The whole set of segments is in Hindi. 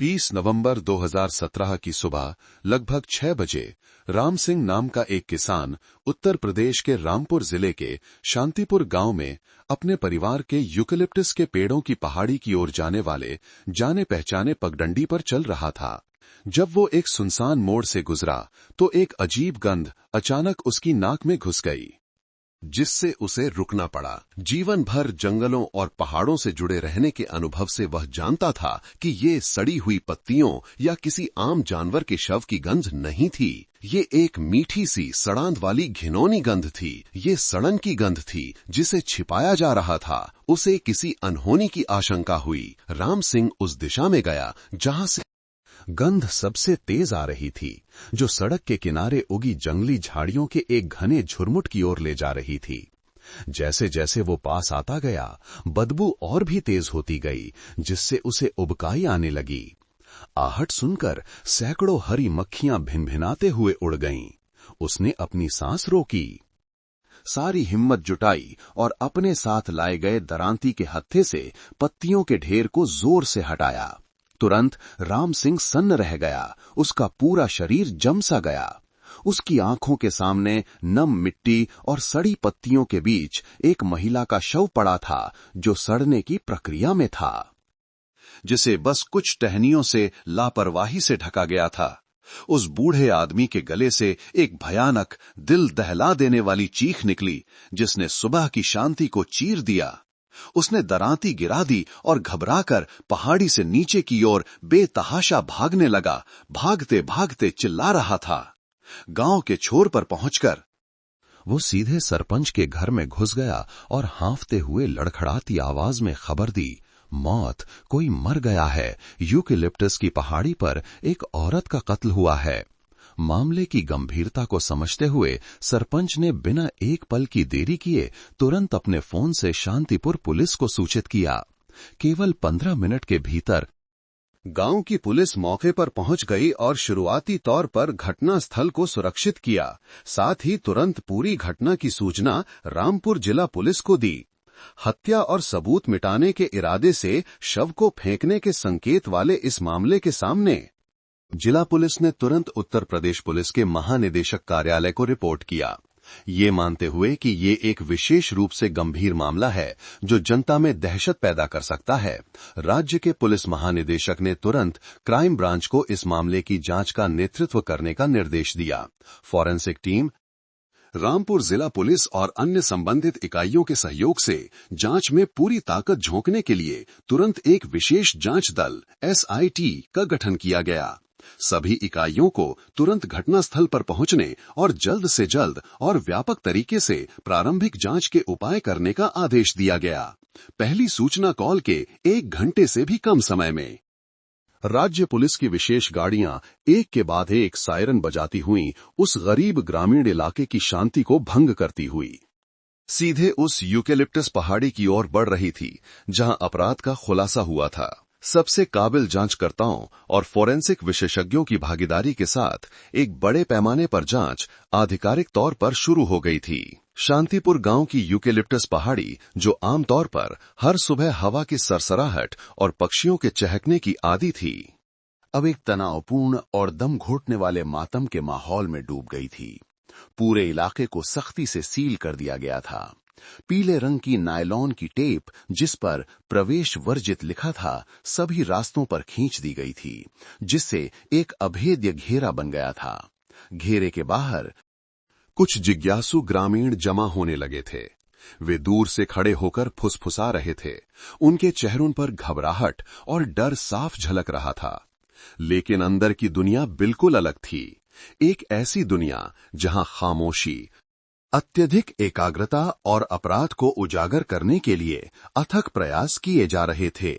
30 नवंबर 2017 की सुबह लगभग 6 बजे राम सिंह नाम का एक किसान उत्तर प्रदेश के रामपुर जिले के शांतिपुर गांव में अपने परिवार के यूकेलिप्टस के पेड़ों की पहाड़ी की ओर जाने वाले जाने पहचाने पगडंडी पर चल रहा था। जब वो एक सुनसान मोड़ से गुजरा तो एक अजीब गंध अचानक उसकी नाक में घुस गई, जिससे उसे रुकना पड़ा। जीवन भर जंगलों और पहाड़ों से जुड़े रहने के अनुभव से वह जानता था कि ये सड़ी हुई पत्तियों या किसी आम जानवर के शव की गंध नहीं थी। ये एक मीठी सी सड़ांध वाली घिनौनी गंध थी। ये सड़न की गंध थी जिसे छिपाया जा रहा था। उसे किसी अनहोनी की आशंका हुई। राम सिंह उस दिशा में गया जहां से गंध सबसे तेज आ रही थी, जो सड़क के किनारे उगी जंगली झाड़ियों के एक घने झुरमुट की ओर ले जा रही थी। जैसे जैसे वो पास आता गया, बदबू और भी तेज होती गई, जिससे उसे उबकाई आने लगी। आहट सुनकर सैकड़ों हरी मक्खियां भिनभिनाते हुए उड़ गईं। उसने अपनी सांस रोकी, सारी हिम्मत जुटाई और अपने साथ लाए गए दरांती के हत्थे से पत्तियों के ढेर को जोर से हटाया। तुरंत राम सिंह सन्न रह गया। उसका पूरा शरीर जम सा गया। उसकी आंखों के सामने नम मिट्टी और सड़ी पत्तियों के बीच एक महिला का शव पड़ा था, जो सड़ने की प्रक्रिया में था, जिसे बस कुछ टहनियों से लापरवाही से ढका गया था। उस बूढ़े आदमी के गले से एक भयानक, दिल दहला देने वाली चीख निकली, जिसने सुबह की शांति को चीर दिया। उसने दरांती गिरा दी और घबराकर पहाड़ी से नीचे की ओर बेतहाशा भागने लगा। भागते भागते चिल्ला रहा था। गांव के छोर पर पहुंचकर वो सीधे सरपंच के घर में घुस गया और हांफते हुए लड़खड़ाती आवाज में खबर दी, मौत, कोई मर गया है। यूकेलिप्टस की पहाड़ी पर एक औरत का कत्ल हुआ है। मामले की गंभीरता को समझते हुए सरपंच ने बिना एक पल की देरी किए तुरंत अपने फोन से शांतिपुर पुलिस को सूचित किया। केवल 15 मिनट के भीतर गांव की पुलिस मौके पर पहुंच गई और शुरुआती तौर पर घटना स्थल को सुरक्षित किया। साथ ही तुरंत पूरी घटना की सूचना रामपुर जिला पुलिस को दी। हत्या और सबूत मिटाने के इरादे से शव को फेंकने के संकेत वाले इस मामले के सामने जिला पुलिस ने तुरंत उत्तर प्रदेश पुलिस के महानिदेशक कार्यालय को रिपोर्ट किया, ये मानते हुए कि ये एक विशेष रूप से गंभीर मामला है जो जनता में दहशत पैदा कर सकता है। राज्य के पुलिस महानिदेशक ने तुरंत क्राइम ब्रांच को इस मामले की जांच का नेतृत्व करने का निर्देश दिया। फॉरेंसिक टीम, रामपुर जिला पुलिस और अन्य संबंधित इकाइयों के सहयोग से जांच में पूरी ताकत झोंकने के लिए तुरंत एक विशेष जांच दल SIT का गठन किया गया। सभी इकाइयों को तुरंत घटनास्थल पर पहुंचने और जल्द से जल्द और व्यापक तरीके से प्रारंभिक जांच के उपाय करने का आदेश दिया गया। पहली सूचना कॉल के 1 घंटे से भी कम समय में राज्य पुलिस की विशेष गाड़ियां एक के बाद एक सायरन बजाती हुई उस गरीब ग्रामीण इलाके की शांति को भंग करती हुई सीधे उस यूकेलिप्टस पहाड़ी की ओर बढ़ रही थी, जहां अपराध का खुलासा हुआ था। सबसे काबिल जांचकर्ताओं और फोरेंसिक विशेषज्ञों की भागीदारी के साथ एक बड़े पैमाने पर जांच आधिकारिक तौर पर शुरू हो गई थी। शांतिपुर गांव की यूकेलिप्टस पहाड़ी, जो आमतौर पर हर सुबह हवा की सरसराहट और पक्षियों के चहकने की आदी थी, अब एक तनावपूर्ण और दम घोटने वाले मातम के माहौल में डूब गई थी। पूरे इलाके को सख्ती से सील कर दिया गया था। पीले रंग की नायलॉन की टेप, जिस पर प्रवेश वर्जित लिखा था, सभी रास्तों पर खींच दी गई थी, जिससे एक अभेद्य घेरा बन गया था। घेरे के बाहर कुछ जिज्ञासु ग्रामीण जमा होने लगे थे। वे दूर से खड़े होकर फुसफुसा रहे थे। उनके चेहरों पर घबराहट और डर साफ झलक रहा था। लेकिन अंदर की दुनिया बिल्कुल अलग थी। एक ऐसी दुनिया जहां खामोशी, अत्यधिक एकाग्रता और अपराध को उजागर करने के लिए अथक प्रयास किए जा रहे थे।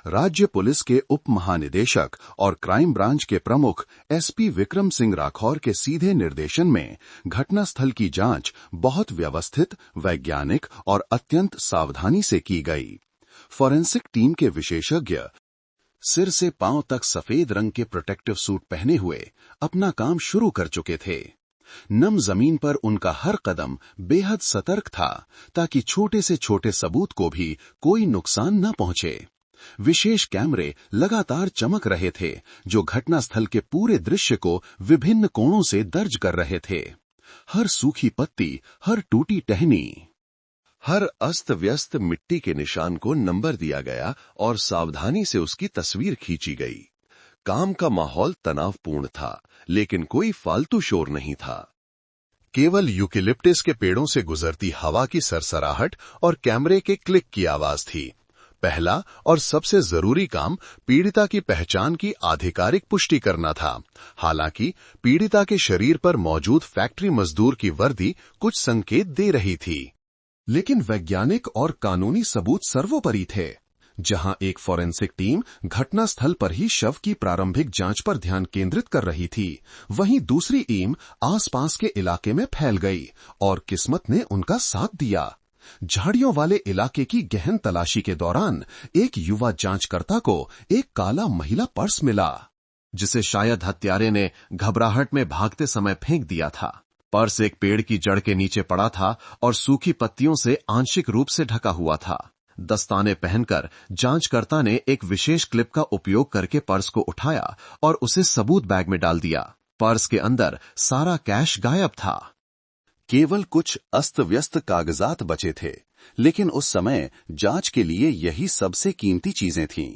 राज्य पुलिस के उप महानिदेशक और क्राइम ब्रांच के प्रमुख SP विक्रम सिंह राठौर के सीधे निर्देशन में घटनास्थल की जांच बहुत व्यवस्थित, वैज्ञानिक और अत्यंत सावधानी से की गई। फॉरेंसिक टीम के विशेषज्ञ सिर से पांव तक सफेद रंग के प्रोटेक्टिव सूट पहने हुए अपना काम शुरू कर चुके थे। नम जमीन पर उनका हर कदम बेहद सतर्क था, ताकि छोटे से छोटे सबूत को भी कोई नुकसान न पहुंचे। विशेष कैमरे लगातार चमक रहे थे, जो घटनास्थल के पूरे दृश्य को विभिन्न कोणों से दर्ज कर रहे थे। हर सूखी पत्ती, हर टूटी टहनी, हर अस्त व्यस्त मिट्टी के निशान को नंबर दिया गया और सावधानी से उसकी तस्वीर खींची गई। काम का माहौल तनावपूर्ण था, लेकिन कोई फालतू शोर नहीं था। केवल यूकेलिप्टस के पेड़ों से गुजरती हवा की सरसराहट और कैमरे के क्लिक की आवाज थी। पहला और सबसे जरूरी काम पीड़िता की पहचान की आधिकारिक पुष्टि करना था। हालांकि पीड़िता के शरीर पर मौजूद फैक्ट्री मजदूर की वर्दी कुछ संकेत दे रही थी, लेकिन वैज्ञानिक और कानूनी सबूत सर्वोपरि थे। जहां एक फॉरेंसिक टीम घटनास्थल पर ही शव की प्रारंभिक जांच पर ध्यान केंद्रित कर रही थी, वहीं दूसरी टीम आसपास के इलाके में फैल गई और किस्मत ने उनका साथ दिया। झाड़ियों वाले इलाके की गहन तलाशी के दौरान एक युवा जांचकर्ता को एक काला महिला पर्स मिला, जिसे शायद हत्यारे ने घबराहट में भागते समय फेंक दिया था। पर्स एक पेड़ की जड़ के नीचे पड़ा था और सूखी पत्तियों से आंशिक रूप से ढका हुआ था। दस्ताने पहनकर जांचकर्ता ने एक विशेष क्लिप का उपयोग करके पर्स को उठाया और उसे सबूत बैग में डाल दिया। पर्स के अंदर सारा कैश गायब था। केवल कुछ अस्त व्यस्त कागजात बचे थे, लेकिन उस समय जांच के लिए यही सबसे कीमती चीजें थीं।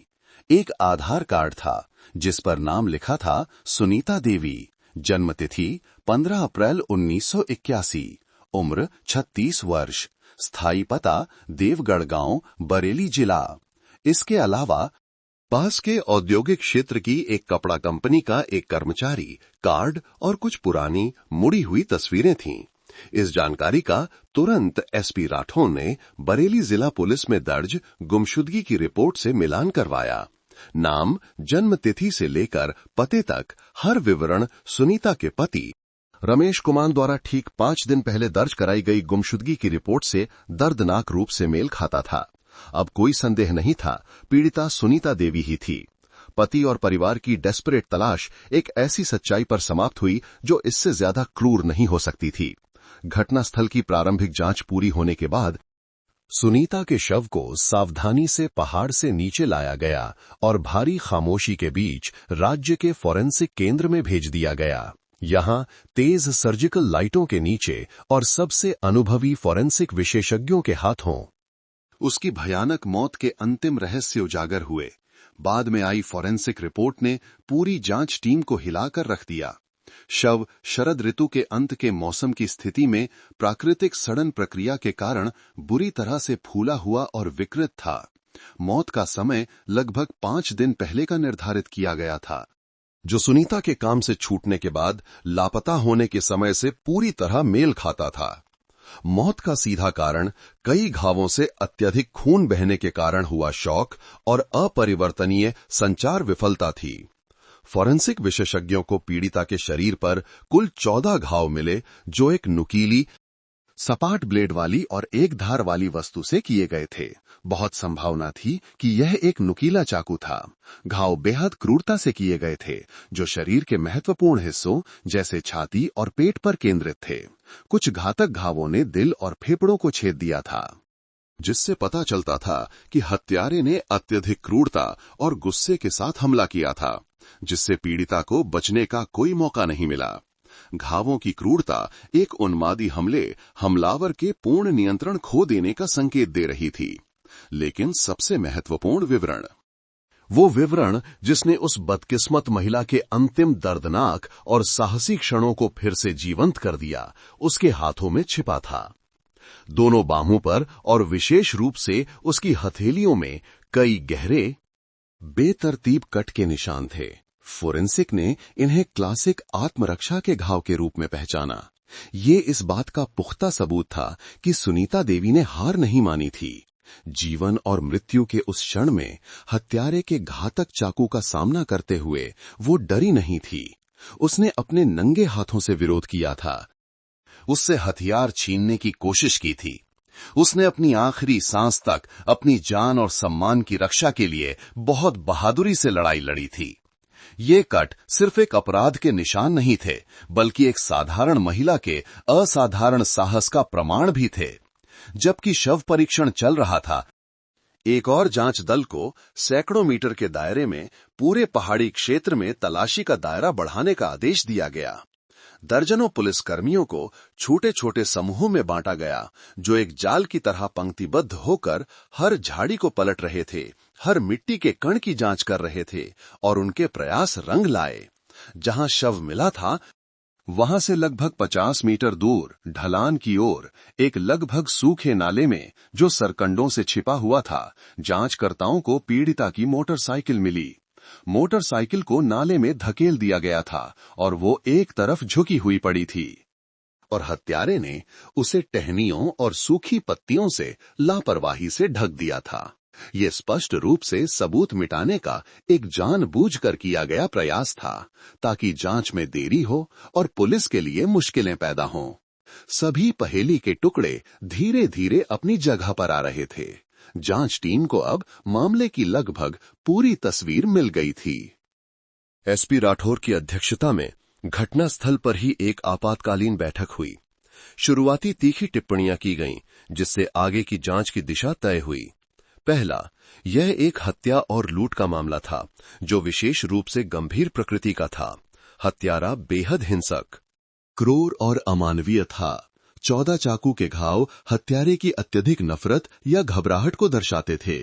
एक आधार कार्ड था जिस पर नाम लिखा था सुनीता देवी, जन्मतिथि 15 अप्रैल 1981, उम्र 36 वर्ष, स्थायी पता देवगढ़ गांव, बरेली जिला। इसके अलावा पास के औद्योगिक क्षेत्र की एक कपड़ा कंपनी का एक कर्मचारी, कार्ड और कुछ पुरानी मुड़ी हुई तस्वीरें थीं। इस जानकारी का तुरंत एसपी राठौर ने बरेली जिला पुलिस में दर्ज गुमशुदगी की रिपोर्ट से मिलान करवाया। नाम, जन्म तिथि से लेकर पते तक हर विवरण सुनीता के पति रमेश कुमार द्वारा ठीक 5 दिन पहले दर्ज कराई गई गुमशुदगी की रिपोर्ट से दर्दनाक रूप से मेल खाता था। अब कोई संदेह नहीं था, पीड़िता सुनीता देवी ही थी। पति और परिवार की डेस्परेट तलाश एक ऐसी सच्चाई पर समाप्त हुई जो इससे ज्यादा क्रूर नहीं हो सकती थी। घटनास्थल की प्रारंभिक जांच पूरी होने के बाद सुनीता के शव को सावधानी से पहाड़ से नीचे लाया गया और भारी खामोशी के बीच राज्य के फॉरेंसिक केंद्र में भेज दिया गया। यहां तेज सर्जिकल लाइटों के नीचे और सबसे अनुभवी फॉरेंसिक विशेषज्ञों के हाथों उसकी भयानक मौत के अंतिम रहस्य उजागर हुए। बाद में आई फॉरेंसिक रिपोर्ट ने पूरी जांच टीम को हिलाकर रख दिया। शव शरद ऋतु के अंत के मौसम की स्थिति में प्राकृतिक सड़न प्रक्रिया के कारण बुरी तरह से फूला हुआ और विकृत था। मौत का समय लगभग 5 दिन पहले का निर्धारित किया गया था, जो सुनीता के काम से छूटने के बाद लापता होने के समय से पूरी तरह मेल खाता था। मौत का सीधा कारण कई घावों से अत्यधिक खून बहने के कारण हुआ शॉक और अपरिवर्तनीय संचार विफलता थी। फॉरेंसिक विशेषज्ञों को पीड़िता के शरीर पर कुल 14 घाव मिले, जो एक नुकीली, सपाट ब्लेड वाली और एक धार वाली वस्तु से किए गए थे। बहुत संभावना थी कि यह एक नुकीला चाकू था। घाव बेहद क्रूरता से किए गए थे, जो शरीर के महत्वपूर्ण हिस्सों जैसे छाती और पेट पर केंद्रित थे। कुछ घातक घावों ने दिल और फेफड़ों को छेद दिया था, जिससे पता चलता था कि हत्यारे ने अत्यधिक क्रूरता और गुस्से के साथ हमला किया था, जिससे पीड़िता को बचने का कोई मौका नहीं मिला। घावों की क्रूरता एक उन्मादी हमलावर के पूर्ण नियंत्रण खो देने का संकेत दे रही थी। लेकिन सबसे महत्वपूर्ण विवरण, वो विवरण जिसने उस बदकिस्मत महिला के अंतिम दर्दनाक और साहसी क्षणों को फिर से जीवंत कर दिया, उसके हाथों में छिपा था। दोनों बाहों पर और विशेष रूप से उसकी हथेलियों में कई गहरे, बेतरतीब कट के निशान थे। फोरेंसिक ने इन्हें क्लासिक आत्मरक्षा के घाव के रूप में पहचाना। ये इस बात का पुख्ता सबूत था कि सुनीता देवी ने हार नहीं मानी थी। जीवन और मृत्यु के उस क्षण में हत्यारे के घातक चाकू का सामना करते हुए वो डरी नहीं थी। उसने अपने नंगे हाथों से विरोध किया था। उससे हथियार छीनने की कोशिश की थी। उसने अपनी आखिरी सांस तक अपनी जान और सम्मान की रक्षा के लिए बहुत बहादुरी से लड़ाई लड़ी थी। ये कट सिर्फ एक अपराध के निशान नहीं थे, बल्कि एक साधारण महिला के असाधारण साहस का प्रमाण भी थे। जबकि शव परीक्षण चल रहा था, एक और जांच दल को सैकड़ों मीटर के दायरे में पूरे पहाड़ी क्षेत्र में तलाशी का दायरा बढ़ाने का आदेश दिया गया। दर्जनों पुलिसकर्मियों को छोटे छोटे समूहों में बांटा गया, जो एक जाल की तरह पंक्तिबद्ध होकर हर झाड़ी को पलट रहे थे, हर मिट्टी के कण की जांच कर रहे थे और उनके प्रयास रंग लाए। जहां शव मिला था, वहां से लगभग 50 मीटर दूर ढलान की ओर एक लगभग सूखे नाले में, जो सरकंडों से छिपा हुआ था, जांचकर्ताओं को पीड़िता की मोटरसाइकिल मिली। मोटरसाइकिल को नाले में धकेल दिया गया था और वो एक तरफ झुकी हुई पड़ी थी और हत्यारे ने उसे टहनियों और सूखी पत्तियों से लापरवाही से ढक दिया था। ये स्पष्ट रूप से सबूत मिटाने का एक जानबूझकर किया गया प्रयास था, ताकि जांच में देरी हो और पुलिस के लिए मुश्किलें पैदा हों। सभी पहेली के टुकड़े धीरे धीरे अपनी जगह पर आ रहे थे। जांच टीम को अब मामले की लगभग पूरी तस्वीर मिल गई थी। एसपी राठौर की अध्यक्षता में घटनास्थल पर ही एक आपातकालीन बैठक हुई। शुरुआती तीखी टिप्पणियां की गईं, जिससे आगे की जांच की दिशा तय हुई। पहला, यह एक हत्या और लूट का मामला था, जो विशेष रूप से गंभीर प्रकृति का था। हत्यारा बेहद हिंसक, क्रूर और अमानवीय था। 14 चाकू के घाव हत्यारे की अत्यधिक नफरत या घबराहट को दर्शाते थे।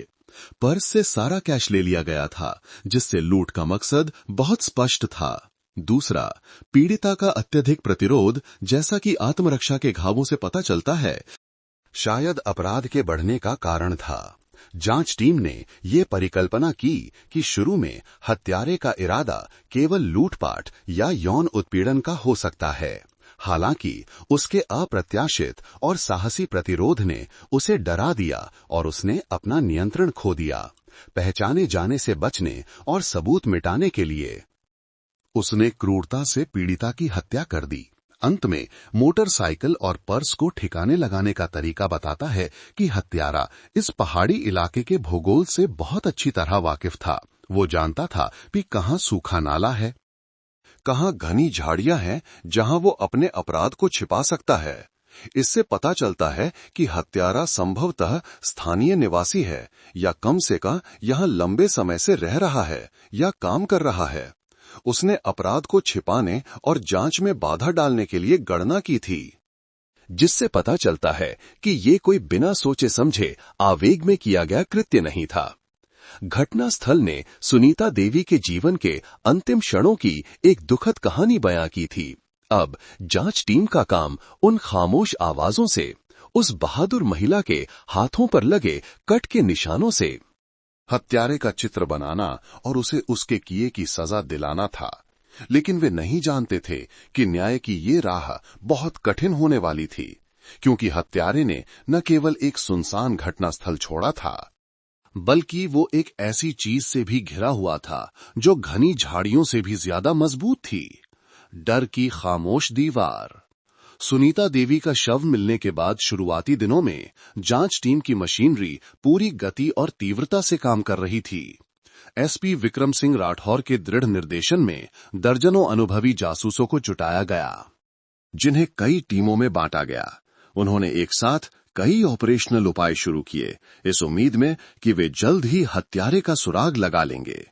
पर्स से सारा कैश ले लिया गया था, जिससे लूट का मकसद बहुत स्पष्ट था। दूसरा, पीड़िता का अत्यधिक प्रतिरोध, जैसा कि आत्मरक्षा के घावों से पता चलता है, शायद अपराध के बढ़ने का कारण था। जांच टीम ने ये परिकल्पना की कि शुरू में हत्यारे का इरादा केवल लूटपाट या यौन उत्पीड़न का हो सकता है। हालांकि उसके अप्रत्याशित और साहसी प्रतिरोध ने उसे डरा दिया और उसने अपना नियंत्रण खो दिया। पहचाने जाने से बचने और सबूत मिटाने के लिए उसने क्रूरता से पीड़िता की हत्या कर दी। अंत में मोटरसाइकिल और पर्स को ठिकाने लगाने का तरीका बताता है कि हत्यारा इस पहाड़ी इलाके के भूगोल से बहुत अच्छी तरह वाकिफ था। वो जानता था कि कहाँ सूखा नाला है, कहाँ घनी झाड़ियां हैं जहां वो अपने अपराध को छिपा सकता है। इससे पता चलता है कि हत्यारा संभवतः स्थानीय निवासी है या कम से कम यहां लंबे समय से रह रहा है या काम कर रहा है। उसने अपराध को छिपाने और जांच में बाधा डालने के लिए गणना की थी, जिससे पता चलता है कि ये कोई बिना सोचे समझे आवेग में किया गया कृत्य नहीं था। घटनास्थल ने सुनीता देवी के जीवन के अंतिम क्षणों की एक दुखद कहानी बयां की थी। अब जांच टीम का काम उन खामोश आवाजों से, उस बहादुर महिला के हाथों पर लगे कट के निशानों से हत्यारे का चित्र बनाना और उसे उसके किए की सजा दिलाना था। लेकिन वे नहीं जानते थे कि न्याय की ये राह बहुत कठिन होने वाली थी, क्योंकि हत्यारे ने न केवल एक सुनसान घटनास्थल छोड़ा था, बल्कि वो एक ऐसी चीज से भी घिरा हुआ था जो घनी झाड़ियों से भी ज्यादा मजबूत थी, डर की खामोश दीवार। सुनीता देवी का शव मिलने के बाद शुरुआती दिनों में जांच टीम की मशीनरी पूरी गति और तीव्रता से काम कर रही थी। एसपी विक्रम सिंह राठौर के दृढ़ निर्देशन में दर्जनों अनुभवी जासूसों को जुटाया गया, जिन्हें कई टीमों में बांटा गया। उन्होंने एक साथ कई ऑपरेशनल उपाय शुरू किए, इस उम्मीद में कि वे जल्द ही हत्यारे का सुराग लगा लेंगे।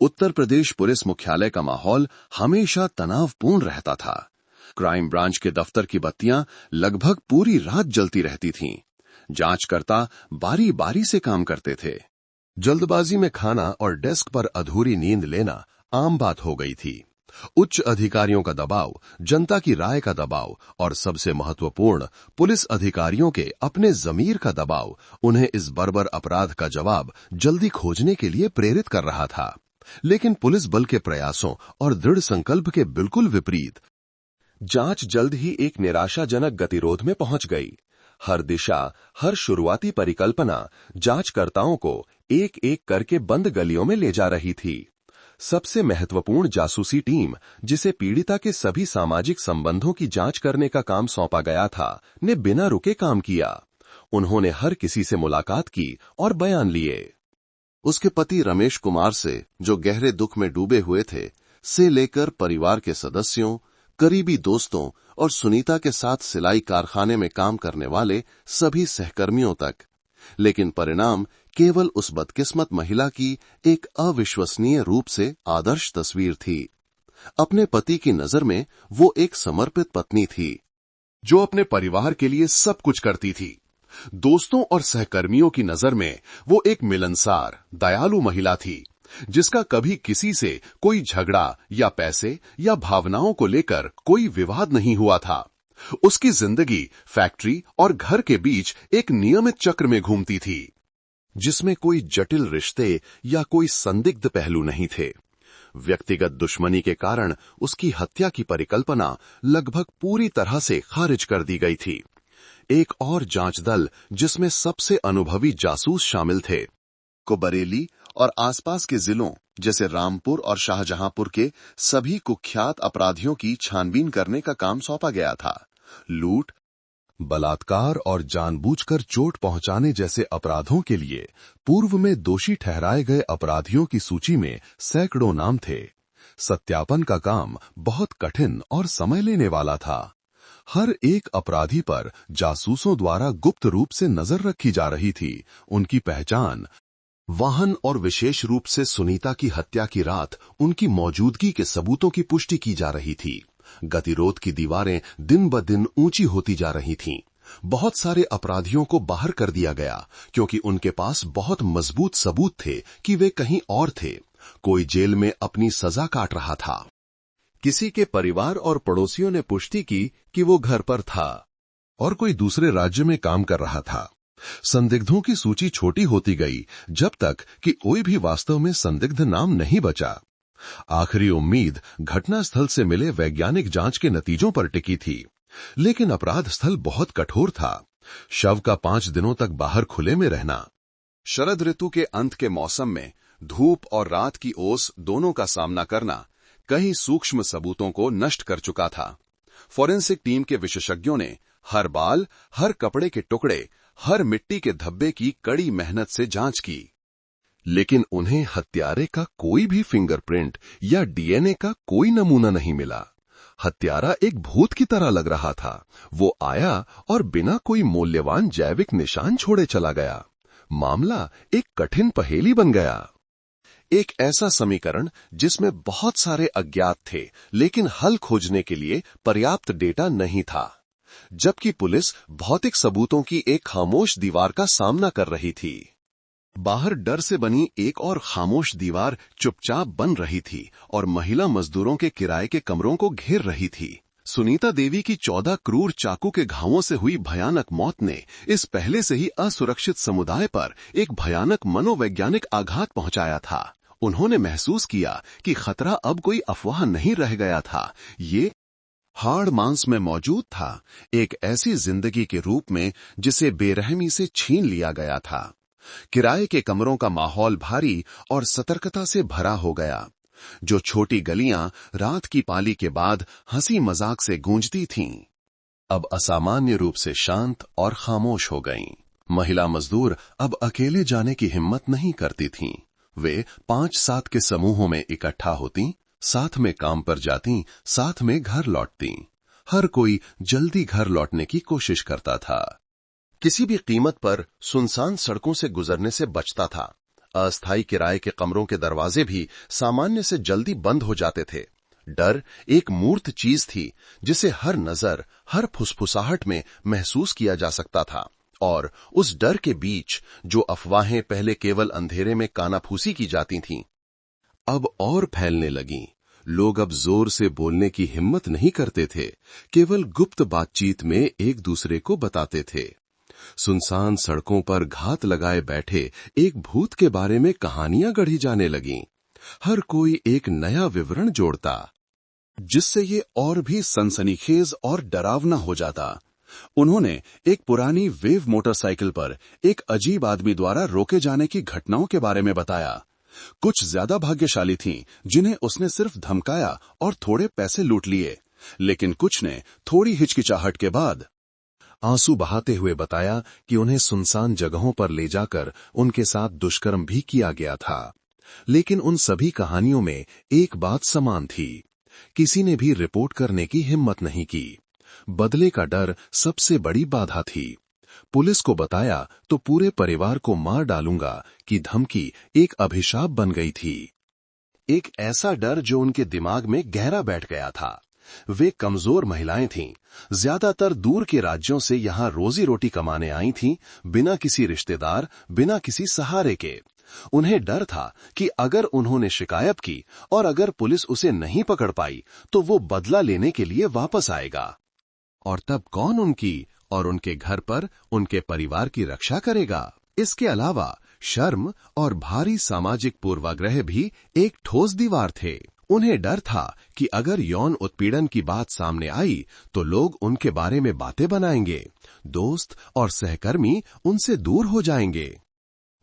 उत्तर प्रदेश पुलिस मुख्यालय का माहौल हमेशा तनावपूर्ण रहता था। क्राइम ब्रांच के दफ्तर की बत्तियां लगभग पूरी रात जलती रहती थीं। जांचकर्ता बारी बारी से काम करते थे। जल्दबाजी में खाना और डेस्क पर अधूरी नींद लेना आम बात हो गई थी। उच्च अधिकारियों का दबाव, जनता की राय का दबाव और सबसे महत्वपूर्ण पुलिस अधिकारियों के अपने जमीर का दबाव उन्हें इस बर्बर अपराध का जवाब जल्दी खोजने के लिए प्रेरित कर रहा था। लेकिन पुलिस बल के प्रयासों और दृढ़ संकल्प के बिल्कुल विपरीत जांच जल्द ही एक निराशाजनक गतिरोध में पहुंच गई। हर दिशा, हर शुरुआती परिकल्पना जांचकर्ताओं को एक एक करके बंद गलियों में ले जा रही थी। सबसे महत्वपूर्ण जासूसी टीम, जिसे पीड़िता के सभी सामाजिक संबंधों की जांच करने का काम सौंपा गया था, ने बिना रुके काम किया। उन्होंने हर किसी से मुलाकात की और बयान लिए। उसके पति रमेश कुमार से, जो गहरे दुख में डूबे हुए थे, से लेकर परिवार के सदस्यों, करीबी दोस्तों और सुनीता के साथ सिलाई कारखाने में काम करने वाले सभी सहकर्मियों तक। लेकिन परिणाम केवल उस बदकिस्मत महिला की एक अविश्वसनीय रूप से आदर्श तस्वीर थी। अपने पति की नजर में वो एक समर्पित पत्नी थी, जो अपने परिवार के लिए सब कुछ करती थी। दोस्तों और सहकर्मियों की नजर में वो एक मिलनसार, दयालु महिला थी, जिसका कभी किसी से कोई झगड़ा या पैसे या भावनाओं को लेकर कोई विवाद नहीं हुआ था। उसकी जिंदगी फैक्ट्री और घर के बीच एक नियमित चक्र में घूमती थी, जिसमें कोई जटिल रिश्ते या कोई संदिग्ध पहलू नहीं थे। व्यक्तिगत दुश्मनी के कारण उसकी हत्या की परिकल्पना लगभग पूरी तरह से खारिज कर दी गई थी। एक और जांच दल, जिसमें सबसे अनुभवी जासूस शामिल थे, को बरेली और आसपास के जिलों जैसे रामपुर और शाहजहांपुर के सभी कुख्यात अपराधियों की छानबीन करने का काम सौंपा गया था। लूट, बलात्कार और जानबूझकर चोट पहुंचाने जैसे अपराधों के लिए पूर्व में दोषी ठहराए गए अपराधियों की सूची में सैकड़ों नाम थे। सत्यापन का काम बहुत कठिन और समय लेने वाला था। हर एक अपराधी पर जासूसों द्वारा गुप्त रूप से नजर रखी जा रही थी। उनकी पहचान, वाहन और विशेष रूप से सुनीता की हत्या की रात उनकी मौजूदगी के सबूतों की पुष्टि की जा रही थी। गतिरोध की दीवारें दिन ब दिन ऊंची होती जा रही थीं। बहुत सारे अपराधियों को बाहर कर दिया गया क्योंकि उनके पास बहुत मजबूत सबूत थे कि वे कहीं और थे। कोई जेल में अपनी सजा काट रहा था। किसी के परिवार और पड़ोसियों ने पुष्टि की कि वो घर पर था और कोई दूसरे राज्य में काम कर रहा था। संदिग्धों की सूची छोटी होती गई जब तक कि कोई भी वास्तव में संदिग्ध नाम नहीं बचा। आखिरी उम्मीद घटनास्थल से मिले वैज्ञानिक जांच के नतीजों पर टिकी थी, लेकिन अपराध स्थल बहुत कठोर था। शव का 5 दिनों तक बाहर खुले में रहना, शरद ऋतु के अंत के मौसम में धूप और रात की ओस दोनों का सामना करना कई सूक्ष्म सबूतों को नष्ट कर चुका था। फोरेंसिक टीम के विशेषज्ञों ने हर बाल, हर कपड़े के टुकड़े, हर मिट्टी के धब्बे की कड़ी मेहनत से जांच की, लेकिन उन्हें हत्यारे का कोई भी फिंगरप्रिंट या डीएनए का कोई नमूना नहीं मिला। हत्यारा एक भूत की तरह लग रहा था। वो आया और बिना कोई मूल्यवान जैविक निशान छोड़े चला गया। मामला एक कठिन पहेली बन गया। एक ऐसा समीकरण जिसमें बहुत सारे अज्ञात थे, लेकिन हल खोजने के लिए पर्याप्त डेटा नहीं था। जबकि पुलिस भौतिक सबूतों की एक खामोश दीवार का सामना कर रही थी। बाहर डर से बनी एक और खामोश दीवार चुपचाप बन रही थी और महिला मजदूरों के किराए के कमरों को घेर रही थी। सुनीता देवी की 14 क्रूर चाकू के घावों से हुई भयानक मौत ने इस पहले से ही असुरक्षित समुदाय पर एक भयानक मनोवैज्ञानिक आघात पहुंचाया था। उन्होंने महसूस किया कि खतरा अब कोई अफवाह नहीं रह गया था, ये हाड़ मांस में मौजूद था, एक ऐसी जिंदगी के रूप में जिसे बेरहमी से छीन लिया गया था। किराए के कमरों का माहौल भारी और सतर्कता से भरा हो गया। जो छोटी गलियां रात की पाली के बाद हंसी मजाक से गूंजती थीं, अब असामान्य रूप से शांत और खामोश हो गईं। महिला मजदूर अब अकेले जाने की हिम्मत नहीं करती थीं। वे 5-7 के समूहों में इकट्ठा होती, साथ में काम पर जाती, साथ में घर लौटती। हर कोई जल्दी घर लौटने की कोशिश करता था। किसी भी कीमत पर सुनसान सड़कों से गुजरने से बचता था। अस्थायी किराए के कमरों के दरवाजे भी सामान्य से जल्दी बंद हो जाते थे। डर एक मूर्त चीज थी जिसे हर नजर, हर फुसफुसाहट में महसूस किया जा सकता था, और उस डर के बीच जो अफवाहें पहले केवल अंधेरे में कानाफूसी की जाती थीं, अब और फैलने लगीं। लोग अब जोर से बोलने की हिम्मत नहीं करते थे, केवल गुप्त बातचीत में एक दूसरे को बताते थे। सुनसान सड़कों पर घात लगाए बैठे एक भूत के बारे में कहानियां गढ़ी जाने लगीं। हर कोई एक नया विवरण जोड़ता, जिससे ये और भी सनसनीखेज और डरावना हो जाता। उन्होंने एक पुरानी वेव मोटरसाइकिल पर एक अजीब आदमी द्वारा रोके जाने की घटनाओं के बारे में बताया। कुछ ज्यादा भाग्यशाली थीं, जिन्हें उसने सिर्फ धमकाया और थोड़े पैसे लूट लिए, लेकिन कुछ ने थोड़ी हिचकिचाहट के बाद आंसू बहाते हुए बताया कि उन्हें सुनसान जगहों पर ले जाकर उनके साथ दुष्कर्म भी किया गया था। लेकिन उन सभी कहानियों में एक बात समान थी, किसी ने भी रिपोर्ट करने की हिम्मत नहीं की। बदले का डर सबसे बड़ी बाधा थी। पुलिस को बताया तो पूरे परिवार को मार डालूंगा की धमकी एक अभिशाप बन गई थी। एक ऐसा डर जो उनके दिमाग में गहरा बैठ गया था। वे कमजोर महिलाएं थीं, ज्यादातर दूर के राज्यों से यहां रोजी रोटी कमाने आई थीं, बिना किसी रिश्तेदार, बिना किसी सहारे के। उन्हें डर था कि अगर उन्होंने शिकायत की और अगर पुलिस उसे नहीं पकड़ पाई तो वो बदला लेने के लिए वापस आएगा। और तब कौन उनकी और उनके घर पर उनके परिवार की रक्षा करेगा? इसके अलावा शर्म और भारी सामाजिक पूर्वाग्रह भी एक ठोस दीवार थे। उन्हें डर था कि अगर यौन उत्पीड़न की बात सामने आई तो लोग उनके बारे में बातें बनाएंगे, दोस्त और सहकर्मी उनसे दूर हो जाएंगे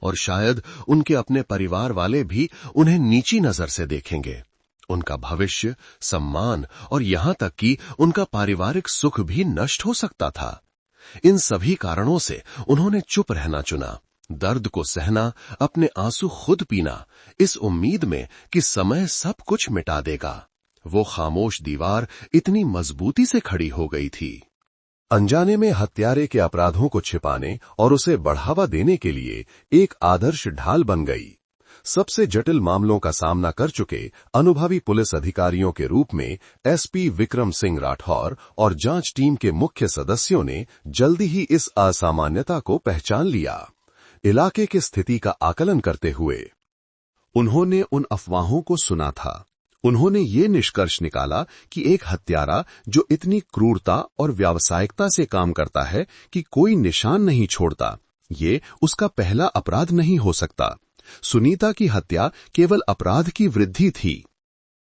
और शायद उनके अपने परिवार वाले भी उन्हें नीची नजर से देखेंगे। उनका भविष्य, सम्मान और यहां तक कि उनका पारिवारिक सुख भी नष्ट हो सकता था। इन सभी कारणों से उन्होंने चुप रहना चुना, दर्द को सहना, अपने आंसू खुद पीना, इस उम्मीद में कि समय सब कुछ मिटा देगा। वो खामोश दीवार इतनी मजबूती से खड़ी हो गई थी। अनजाने में हत्यारे के अपराधों को छिपाने और उसे बढ़ावा देने के लिए एक आदर्श ढाल बन गई। सबसे जटिल मामलों का सामना कर चुके अनुभवी पुलिस अधिकारियों के रूप में एसपी विक्रम सिंह राठौर और जांच टीम के मुख्य सदस्यों ने जल्दी ही इस असामान्यता को पहचान लिया। इलाके की स्थिति का आकलन करते हुए उन्होंने उन अफवाहों को सुना था। उन्होंने ये निष्कर्ष निकाला कि एक हत्यारा जो इतनी क्रूरता और व्यावसायिकता से काम करता है कि कोई निशान नहीं छोड़ता, ये उसका पहला अपराध नहीं हो सकता। सुनीता की हत्या केवल अपराध की वृद्धि थी,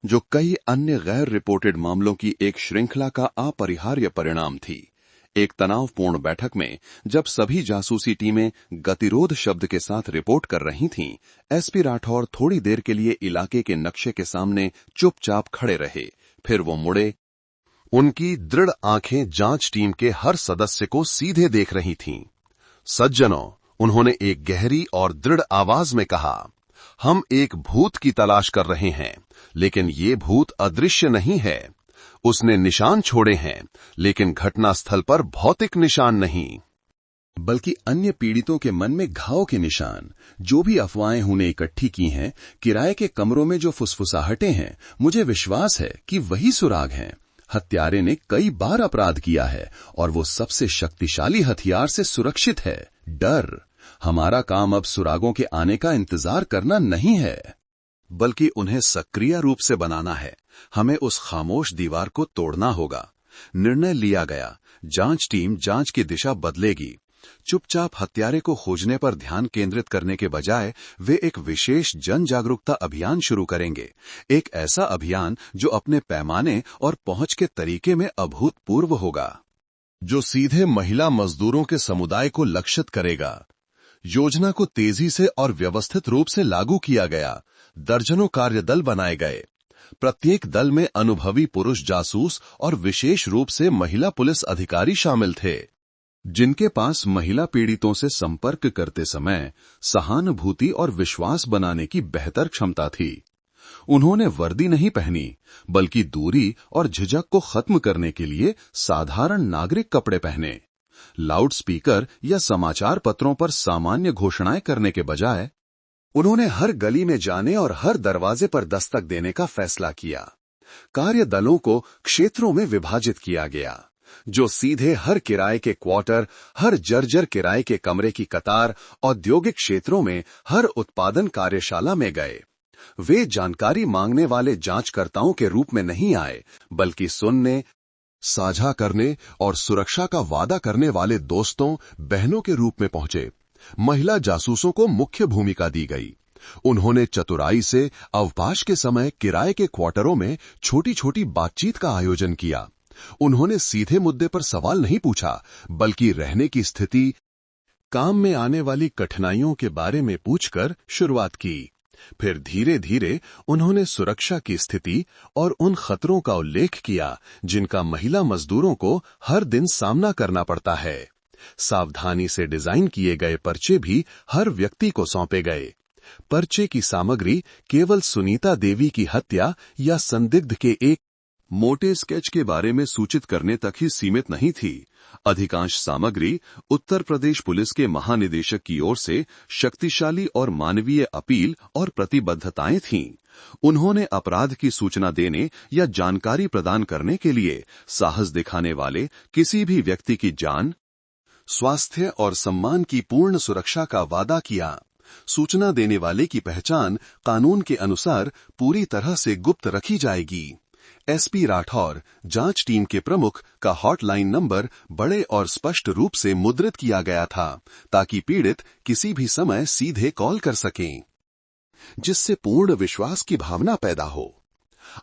जो कई अन्य गैर रिपोर्टेड मामलों की एक श्रृंखला का अपरिहार्य परिणाम थी। एक तनावपूर्ण बैठक में जब सभी जासूसी टीमें गतिरोध शब्द के साथ रिपोर्ट कर रही थीं, एसपी राठौर थोड़ी देर के लिए इलाके के नक्शे के सामने चुपचाप खड़े रहे। फिर वो मुड़े। उनकी दृढ़ आंखें जांच टीम के हर सदस्य को सीधे देख रही थीं। सज्जनों, उन्होंने एक गहरी और दृढ़ आवाज में कहा, हम एक भूत की तलाश कर रहे हैं, लेकिन ये भूत अदृश्य नहीं है। उसने निशान छोड़े हैं, लेकिन घटनास्थल पर भौतिक निशान नहीं, बल्कि अन्य पीड़ितों के मन में घाव के निशान। जो भी अफवाहें उन्हें इकट्ठी की हैं, किराए के कमरों में जो फुसफुसाहटें हैं, मुझे विश्वास है कि वही सुराग हैं। हत्यारे ने कई बार अपराध किया है और वो सबसे शक्तिशाली हथियार से सुरक्षित है, डर। हमारा काम अब सुरागों के आने का इंतजार करना नहीं है, बल्कि उन्हें सक्रिय रूप से बनाना है। हमें उस खामोश दीवार को तोड़ना होगा। निर्णय लिया गया, जांच टीम जांच की दिशा बदलेगी। चुपचाप हत्यारे को खोजने पर ध्यान केंद्रित करने के बजाय वे एक विशेष जन जागरूकता अभियान शुरू करेंगे। एक ऐसा अभियान जो अपने पैमाने और पहुंच के तरीके में अभूतपूर्व होगा, जो सीधे महिला मजदूरों के समुदाय को लक्षित करेगा। योजना को तेजी से और व्यवस्थित रूप से लागू किया गया। दर्जनों कार्यदल बनाए गए। प्रत्येक दल में अनुभवी पुरुष जासूस और विशेष रूप से महिला पुलिस अधिकारी शामिल थे, जिनके पास महिला पीड़ितों से संपर्क करते समय सहानुभूति और विश्वास बनाने की बेहतर क्षमता थी। उन्होंने वर्दी नहीं पहनी, बल्कि दूरी और झिझक को खत्म करने के लिए साधारण नागरिक कपड़े पहने। लाउडस्पीकर या समाचार पत्रों पर सामान्य घोषणाएं करने के बजाय उन्होंने हर गली में जाने और हर दरवाजे पर दस्तक देने का फैसला किया। कार्यदलों को क्षेत्रों में विभाजित किया गया, जो सीधे हर किराए के क्वार्टर, हर जर्जर किराए के कमरे की कतार, औद्योगिक क्षेत्रों में हर उत्पादन कार्यशाला में गए। वे जानकारी मांगने वाले जांचकर्ताओं के रूप में नहीं आए, बल्कि सुनने, साझा करने और सुरक्षा का वादा करने वाले दोस्तों, बहनों के रूप में पहुंचे। महिला जासूसों को मुख्य भूमिका दी गई। उन्होंने चतुराई से अवकाश के समय किराए के क्वार्टरों में छोटी छोटी बातचीत का आयोजन किया। उन्होंने सीधे मुद्दे पर सवाल नहीं पूछा, बल्कि रहने की स्थिति, काम में आने वाली कठिनाइयों के बारे में पूछकर शुरुआत की। फिर धीरे धीरे उन्होंने सुरक्षा की स्थिति और उन खतरों का उल्लेख किया जिनका महिला मजदूरों को हर दिन सामना करना पड़ता है। सावधानी से डिजाइन किए गए पर्चे भी हर व्यक्ति को सौंपे गए। पर्चे की सामग्री केवल सुनीता देवी की हत्या या संदिग्ध के एक मोटे स्केच के बारे में सूचित करने तक ही सीमित नहीं थी। अधिकांश सामग्री उत्तर प्रदेश पुलिस के महानिदेशक की ओर से शक्तिशाली और मानवीय अपील और प्रतिबद्धताएं थीं। उन्होंने अपराध की सूचना देने या जानकारी प्रदान करने के लिए साहस दिखाने वाले किसी भी व्यक्ति की जान, स्वास्थ्य और सम्मान की पूर्ण सुरक्षा का वादा किया। सूचना देने वाले की पहचान कानून के अनुसार पूरी तरह से गुप्त रखी जाएगी। एसपी राठौर जांच टीम के प्रमुख का हॉटलाइन नंबर बड़े और स्पष्ट रूप से मुद्रित किया गया था, ताकि पीड़ित किसी भी समय सीधे कॉल कर सकें, जिससे पूर्ण विश्वास की भावना पैदा हो।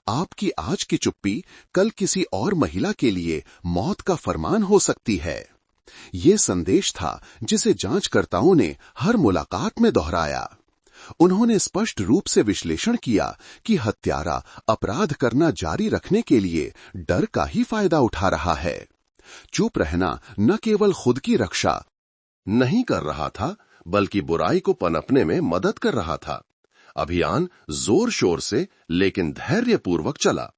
आपकी आज की चुप्पी कल किसी और महिला के लिए मौत का फरमान हो सकती है। ये संदेश था जिसे जांचकर्ताओं ने हर मुलाकात में दोहराया। उन्होंने स्पष्ट रूप से विश्लेषण किया कि हत्यारा अपराध करना जारी रखने के लिए डर का ही फायदा उठा रहा है। चुप रहना न केवल खुद की रक्षा नहीं कर रहा था, बल्कि बुराई को पनपने में मदद कर रहा था। अभियान जोर शोर से लेकिन धैर्यपूर्वक चला।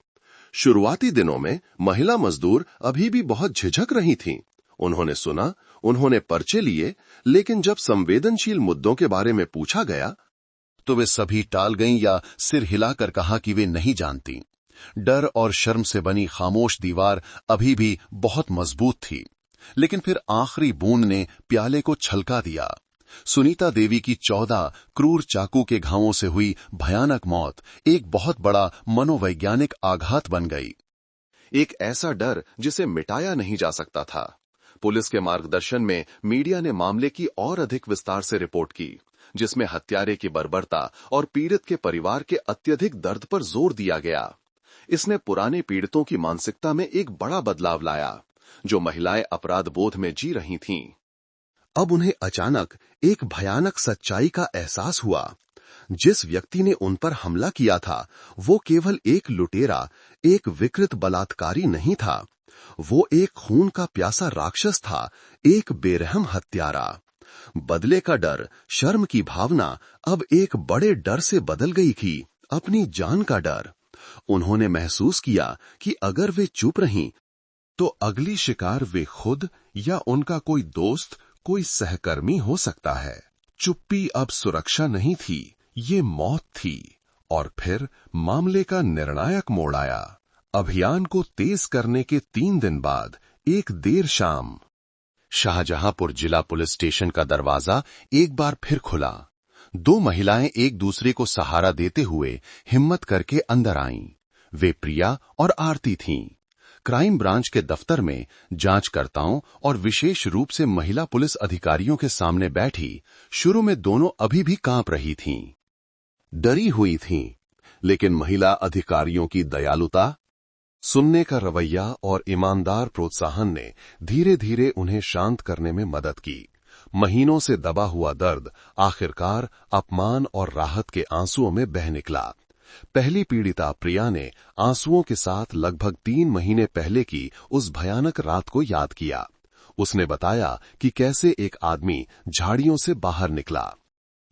शुरुआती दिनों में महिला मजदूर अभी भी बहुत झिझक रही थीं। उन्होंने सुना, उन्होंने पर्चे लिए, लेकिन जब संवेदनशील मुद्दों के बारे में पूछा गया तो वे सभी टाल गईं या सिर हिलाकर कहा कि वे नहीं जानती। डर और शर्म से बनी खामोश दीवार अभी भी बहुत मजबूत थी, लेकिन फिर आखिरी बूंद ने प्याले को छलका दिया। सुनीता देवी की 14 क्रूर चाकू के घावों से हुई भयानक मौत एक बहुत बड़ा मनोवैज्ञानिक आघात बन गई। एक ऐसा डर जिसे मिटाया नहीं जा सकता था। पुलिस के मार्गदर्शन में मीडिया ने मामले की और अधिक विस्तार से रिपोर्ट की, जिसमें हत्यारे की बर्बरता और पीड़ित के परिवार के अत्यधिक दर्द पर जोर दिया गया। इसने पुराने पीड़ितों की मानसिकता में एक बड़ा बदलाव लाया, जो महिलाएं अपराध बोध में जी रही थीं। अब उन्हें अचानक एक भयानक सच्चाई का एहसास हुआ। जिस व्यक्ति ने उन पर हमला किया था, वो केवल एक लुटेरा, एक विकृत बलात्कारी नहीं था। वो एक खून का प्यासा राक्षस था, एक बेरहम हत्यारा। बदले का डर, शर्म की भावना अब एक बड़े डर से बदल गई थी, अपनी जान का डर। उन्होंने महसूस किया कि अगर वे चुप रहीं, तो अगली शिकार वे खुद या उनका कोई दोस्त, कोई सहकर्मी हो सकता है। चुप्पी अब सुरक्षा नहीं थी, ये मौत थी। और फिर मामले का निर्णायक मोड़ आया। अभियान को तेज करने के 3 दिन बाद एक देर शाम शाहजहांपुर जिला पुलिस स्टेशन का दरवाजा एक बार फिर खुला। 2 महिलाएं एक दूसरे को सहारा देते हुए हिम्मत करके अंदर आईं। वे प्रिया और आरती थीं। क्राइम ब्रांच के दफ्तर में जांचकर्ताओं और विशेष रूप से महिला पुलिस अधिकारियों के सामने बैठी शुरू में दोनों अभी भी कांप रही थीं, डरी हुई थीं, लेकिन महिला अधिकारियों की दयालुता, सुनने का रवैया और ईमानदार प्रोत्साहन ने धीरे धीरे उन्हें शांत करने में मदद की। महीनों से दबा हुआ दर्द आखिरकार अपमान और राहत के आंसुओं में बह निकला। पहली पीड़िता प्रिया ने आंसुओं के साथ लगभग 3 महीने पहले की उस भयानक रात को याद किया। उसने बताया कि कैसे एक आदमी झाड़ियों से बाहर निकला,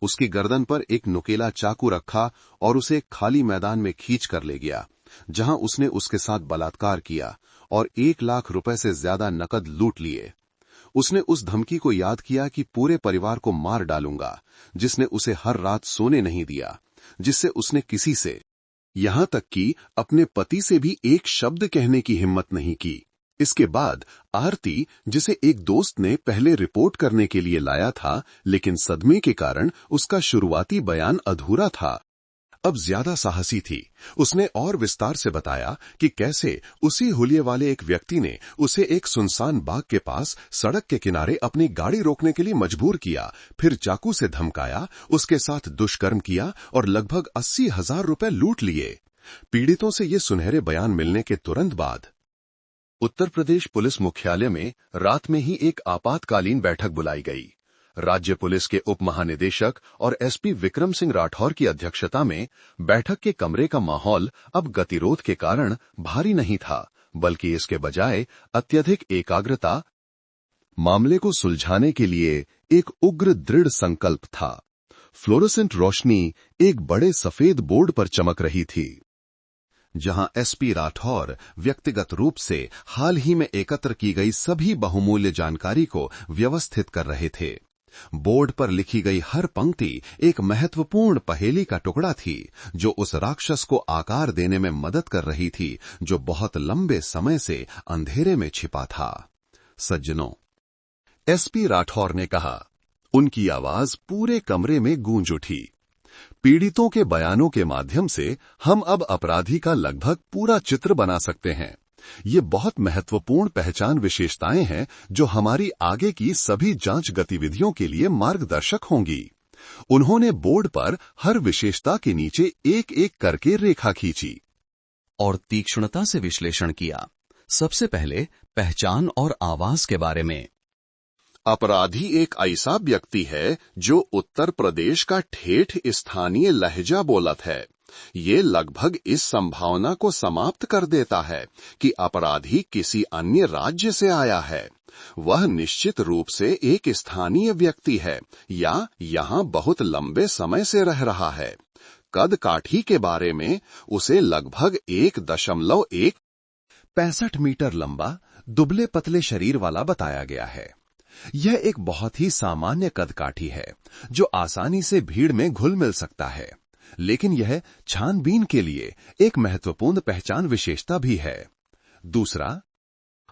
उसकी गर्दन पर एक नुकीला चाकू रखा और उसे एक खाली मैदान में खींच कर ले गया, जहां उसने उसके साथ बलात्कार किया और 1 लाख रुपए से ज्यादा नकद लूट लिए। उसने उस धमकी को याद किया कि पूरे परिवार को मार डालूंगा, जिसने उसे हर रात सोने नहीं दिया, जिससे उसने किसी से, यहां तक कि अपने पति से भी एक शब्द कहने की हिम्मत नहीं की। इसके बाद आरती, जिसे एक दोस्त ने पहले रिपोर्ट करने के लिए लाया था, लेकिन सदमे के कारण उसका शुरुआती बयान अधूरा था, अब ज्यादा साहसी थी। उसने और विस्तार से बताया कि कैसे उसी हुलिये वाले एक व्यक्ति ने उसे एक सुनसान बाग के पास सड़क के किनारे अपनी गाड़ी रोकने के लिए मजबूर किया, फिर चाकू से धमकाया, उसके साथ दुष्कर्म किया और लगभग 80,000 रुपए लूट लिए। पीड़ितों से ये सुनहरे बयान मिलने के तुरंत बाद उत्तर प्रदेश पुलिस मुख्यालय में रात में ही एक आपातकालीन बैठक बुलाई गई। राज्य पुलिस के उप महानिदेशक और एसपी विक्रम सिंह राठौर की अध्यक्षता में बैठक के कमरे का माहौल अब गतिरोध के कारण भारी नहीं था, बल्कि इसके बजाय अत्यधिक एकाग्रता, मामले को सुलझाने के लिए एक उग्र दृढ़ संकल्प था। फ्लोरोसेंट रोशनी एक बड़े सफेद बोर्ड पर चमक रही थी, जहां एसपी राठौर व्यक्तिगत रूप से हाल ही में एकत्र की गई सभी बहुमूल्य जानकारी को व्यवस्थित कर रहे थे। बोर्ड पर लिखी गई हर पंक्ति एक महत्वपूर्ण पहेली का टुकड़ा थी, जो उस राक्षस को आकार देने में मदद कर रही थी, जो बहुत लंबे समय से अंधेरे में छिपा था। सज्जनों, एसपी राठौर ने कहा। उनकी आवाज पूरे कमरे में गूंज उठी। पीड़ितों के बयानों के माध्यम से हम अब अपराधी का लगभग पूरा चित्र बना सकते हैं। ये बहुत महत्वपूर्ण पहचान विशेषताएं हैं जो हमारी आगे की सभी जांच गतिविधियों के लिए मार्गदर्शक होंगी। उन्होंने बोर्ड पर हर विशेषता के नीचे एक एक करके रेखा खींची और तीक्ष्णता से विश्लेषण किया। सबसे पहले पहचान और आवाज के बारे में। अपराधी एक ऐसा व्यक्ति है जो उत्तर प्रदेश का ठेठ स्थानीय लहजा बोलत है। ये लगभग इस संभावना को समाप्त कर देता है कि अपराधी किसी अन्य राज्य से आया है। वह निश्चित रूप से एक स्थानीय व्यक्ति है या यहाँ बहुत लंबे समय से रह रहा है। कद काठी के बारे में उसे लगभग 1.65 मीटर लंबा, दुबले पतले शरीर वाला बताया गया है। यह एक बहुत ही सामान्य कदकाठी है जो आसानी से भीड़ में घुल मिल सकता है, लेकिन यह छानबीन के लिए एक महत्वपूर्ण पहचान विशेषता भी है। दूसरा,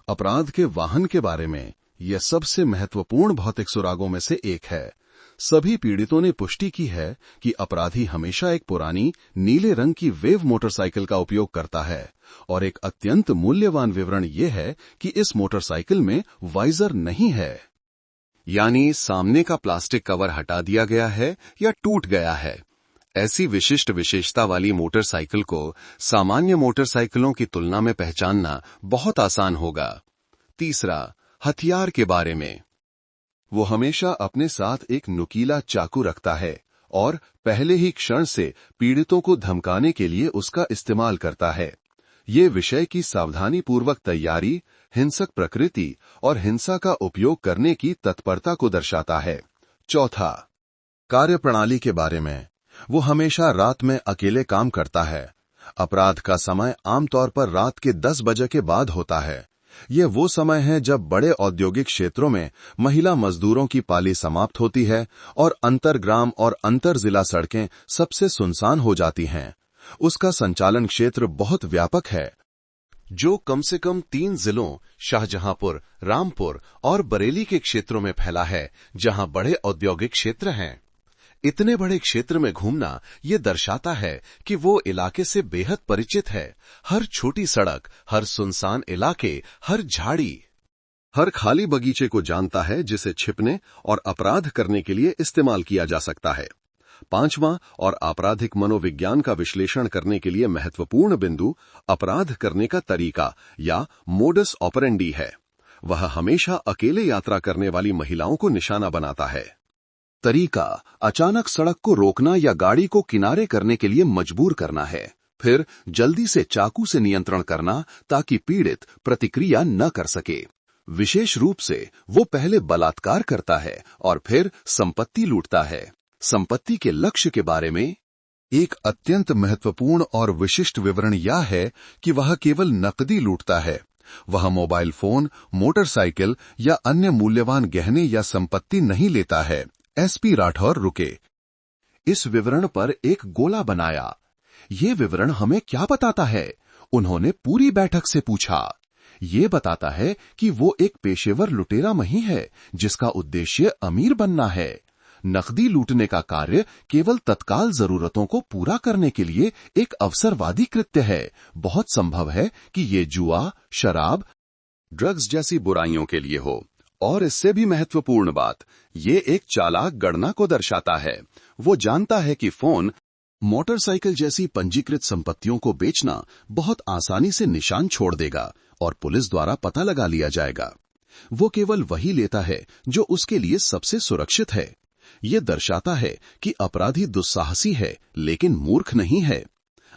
अपराध के वाहन के बारे में। यह सबसे महत्वपूर्ण भौतिक सुरागों में से एक है। सभी पीड़ितों ने पुष्टि की है कि अपराधी हमेशा एक पुरानी नीले रंग की वेव मोटरसाइकिल का उपयोग करता है, और एक अत्यंत मूल्यवान विवरण यह है कि इस मोटरसाइकिल में वाइजर नहीं है, यानी सामने का प्लास्टिक कवर हटा दिया गया है या टूट गया है। ऐसी विशिष्ट विशेषता वाली मोटरसाइकिल को सामान्य मोटरसाइकिलों की तुलना में पहचानना बहुत आसान होगा। तीसरा, हथियार के बारे में। वो हमेशा अपने साथ एक नुकीला चाकू रखता है और पहले ही क्षण से पीड़ितों को धमकाने के लिए उसका इस्तेमाल करता है। ये विषय की सावधानीपूर्वक तैयारी, हिंसक प्रकृति और हिंसा का उपयोग करने की तत्परता को दर्शाता है। चौथा, कार्यप्रणाली के बारे में। वो हमेशा रात में अकेले काम करता है। अपराध का समय आमतौर पर रात के 10 बजे के बाद होता है। यह वो समय है जब बड़े औद्योगिक क्षेत्रों में महिला मजदूरों की पाली समाप्त होती है और अंतरग्राम और अंतर जिला सड़कें सबसे सुनसान हो जाती हैं। उसका संचालन क्षेत्र बहुत व्यापक है, जो कम से कम 3 जिलों शाहजहांपुर, रामपुर और बरेली के क्षेत्रों में फैला है, जहां बड़े औद्योगिक क्षेत्र हैं। इतने बड़े क्षेत्र में घूमना ये दर्शाता है कि वो इलाके से बेहद परिचित है। हर छोटी सड़क, हर सुनसान इलाके, हर झाड़ी, हर खाली बगीचे को जानता है, जिसे छिपने और अपराध करने के लिए इस्तेमाल किया जा सकता है। पांचवां और आपराधिक मनोविज्ञान का विश्लेषण करने के लिए महत्वपूर्ण बिंदु अपराध करने का तरीका या मोडस ऑपरेंडी है। वह हमेशा अकेले यात्रा करने वाली महिलाओं को निशाना बनाता है। तरीका अचानक सड़क को रोकना या गाड़ी को किनारे करने के लिए मजबूर करना है, फिर जल्दी से चाकू से नियंत्रण करना ताकि पीड़ित प्रतिक्रिया न कर सके। विशेष रूप से वो पहले बलात्कार करता है और फिर संपत्ति लूटता है। संपत्ति के लक्ष्य के बारे में एक अत्यंत महत्वपूर्ण और विशिष्ट विवरण यह है कि वह केवल नकदी लूटता है। वह मोबाइल फोन, मोटरसाइकिल या अन्य मूल्यवान गहने या संपत्ति नहीं लेता है। एसपी राठौर रुके। इस विवरण पर एक गोला बनाया। ये विवरण हमें क्या बताता है? उन्होंने पूरी बैठक से पूछा। ये बताता है कि वो एक पेशेवर लुटेरा नहीं है जिसका उद्देश्य अमीर बनना है। नकदी लूटने का कार्य केवल तत्काल जरूरतों को पूरा करने के लिए एक अवसरवादी कृत्य है। बहुत संभव है कि ये जुआ, शराब, ड्रग्स जैसी बुराइयों के लिए हो। और इससे भी महत्वपूर्ण बात, ये एक चालाक गणना को दर्शाता है। वो जानता है कि फोन, मोटरसाइकिल जैसी पंजीकृत संपत्तियों को बेचना बहुत आसानी से निशान छोड़ देगा और पुलिस द्वारा पता लगा लिया जाएगा। वो केवल वही लेता है जो उसके लिए सबसे सुरक्षित है। ये दर्शाता है कि अपराधी दुस्साहसी है लेकिन मूर्ख नहीं है।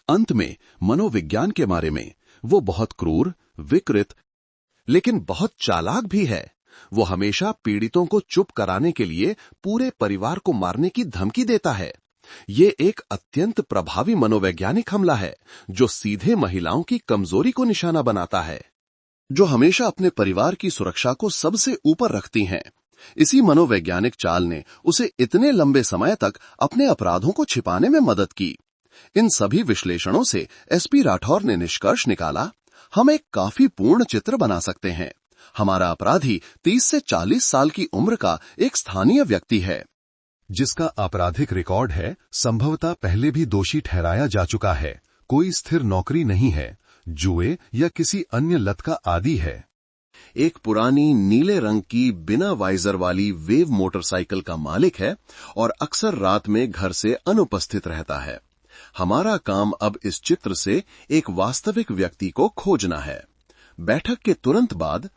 अंत में मनोविज्ञान के बारे में, वो बहुत क्रूर, विकृत लेकिन बहुत चालाक भी है। वो हमेशा पीड़ितों को चुप कराने के लिए पूरे परिवार को मारने की धमकी देता है। ये एक अत्यंत प्रभावी मनोवैज्ञानिक हमला है जो सीधे महिलाओं की कमजोरी को निशाना बनाता है, जो हमेशा अपने परिवार की सुरक्षा को सबसे ऊपर रखती हैं। इसी मनोवैज्ञानिक चाल ने उसे इतने लंबे समय तक अपने अपराधों को छिपाने में मदद की। इन सभी विश्लेषणों से एसपी राठौर ने निष्कर्ष निकाला, हम एक काफी पूर्ण चित्र बना सकते हैं। हमारा अपराधी 30 से 40 साल की उम्र का एक स्थानीय व्यक्ति है, जिसका आपराधिक रिकॉर्ड है, संभवतः पहले भी दोषी ठहराया जा चुका है, कोई स्थिर नौकरी नहीं है, जुए या किसी अन्य लत का आदी है। एक पुरानी नीले रंग की बिना वाइजर वाली वेव मोटरसाइकिल का मालिक है और अक्सर रात में घर से अनुपस्थित रहता है। हमारा काम अब इस चित्र से एक वास्तविक व्यक्ति को खोजना है। बैठक के तुरंत बाद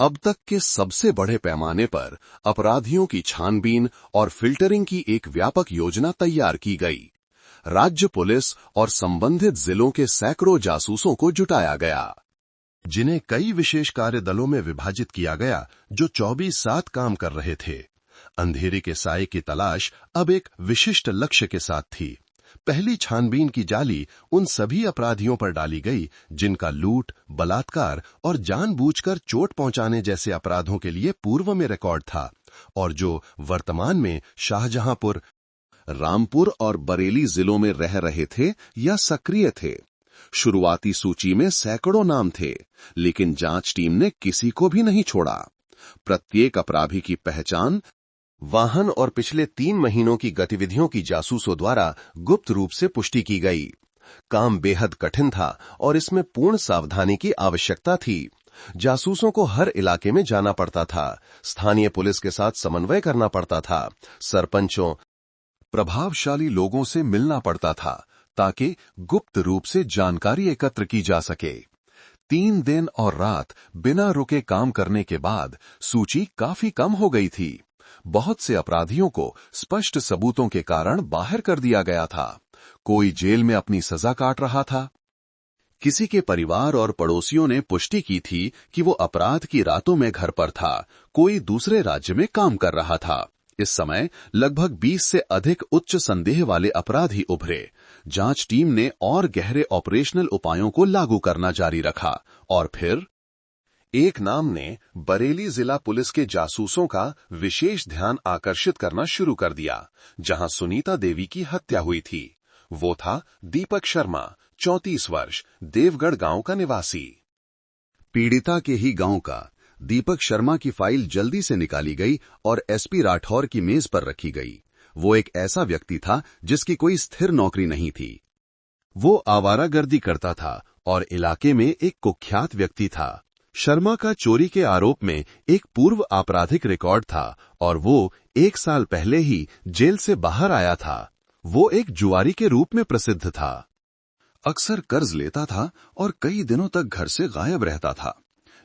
अब तक के सबसे बड़े पैमाने पर अपराधियों की छानबीन और फिल्टरिंग की एक व्यापक योजना तैयार की गई। राज्य पुलिस और संबंधित जिलों के सैकड़ों जासूसों को जुटाया गया, जिन्हें कई विशेष कार्य दलों में विभाजित किया गया, जो 24/7 काम कर रहे थे। अंधेरे के साए की तलाश अब एक विशिष्ट लक्ष्य के साथ थी। पहली छानबीन की जाली उन सभी अपराधियों पर डाली गई जिनका लूट, बलात्कार और जानबूझकर चोट पहुंचाने जैसे अपराधों के लिए पूर्व में रिकॉर्ड था और जो वर्तमान में शाहजहांपुर, रामपुर और बरेली जिलों में रह रहे थे या सक्रिय थे। शुरुआती सूची में सैकड़ों नाम थे, लेकिन जांच टीम ने किसी को भी नहीं छोड़ा। प्रत्येक अपराधी की पहचान, वाहन और पिछले 3 महीनों की गतिविधियों की जासूसों द्वारा गुप्त रूप से पुष्टि की गई। काम बेहद कठिन था और इसमें पूर्ण सावधानी की आवश्यकता थी। जासूसों को हर इलाके में जाना पड़ता था, स्थानीय पुलिस के साथ समन्वय करना पड़ता था, सरपंचों, प्रभावशाली लोगों से मिलना पड़ता था ताकि गुप्त रूप से जानकारी एकत्र की जा सके। 3 दिन और रात बिना रुके काम करने के बाद सूची काफी कम हो गई थी। बहुत से अपराधियों को स्पष्ट सबूतों के कारण बाहर कर दिया गया था। कोई जेल में अपनी सजा काट रहा था। किसी के परिवार और पड़ोसियों ने पुष्टि की थी कि वो अपराध की रातों में घर पर था, कोई दूसरे राज्य में काम कर रहा था। इस समय लगभग 20 से अधिक उच्च संदेह वाले अपराधी उभरे। जांच टीम ने और गहरे ऑपरेशनल उपायों को लागू करना जारी रखा और फिर एक नाम ने बरेली जिला पुलिस के जासूसों का विशेष ध्यान आकर्षित करना शुरू कर दिया, जहां सुनीता देवी की हत्या हुई थी। वो था दीपक शर्मा, 34 वर्ष, देवगढ़ गांव का निवासी। पीड़िता के ही गांव का दीपक शर्मा की फाइल जल्दी से निकाली गई और एसपी राठौर की मेज पर रखी गई। वो एक ऐसा व्यक्ति था जिसकी कोई स्थिर नौकरी नहीं थी। वो आवारागर्दी करता था और इलाके में एक कुख्यात व्यक्ति था। शर्मा का चोरी के आरोप में एक पूर्व आपराधिक रिकॉर्ड था और वो 1 साल पहले ही जेल से बाहर आया था। वो एक जुआरी के रूप में प्रसिद्ध था, अक्सर कर्ज लेता था और कई दिनों तक घर से गायब रहता था।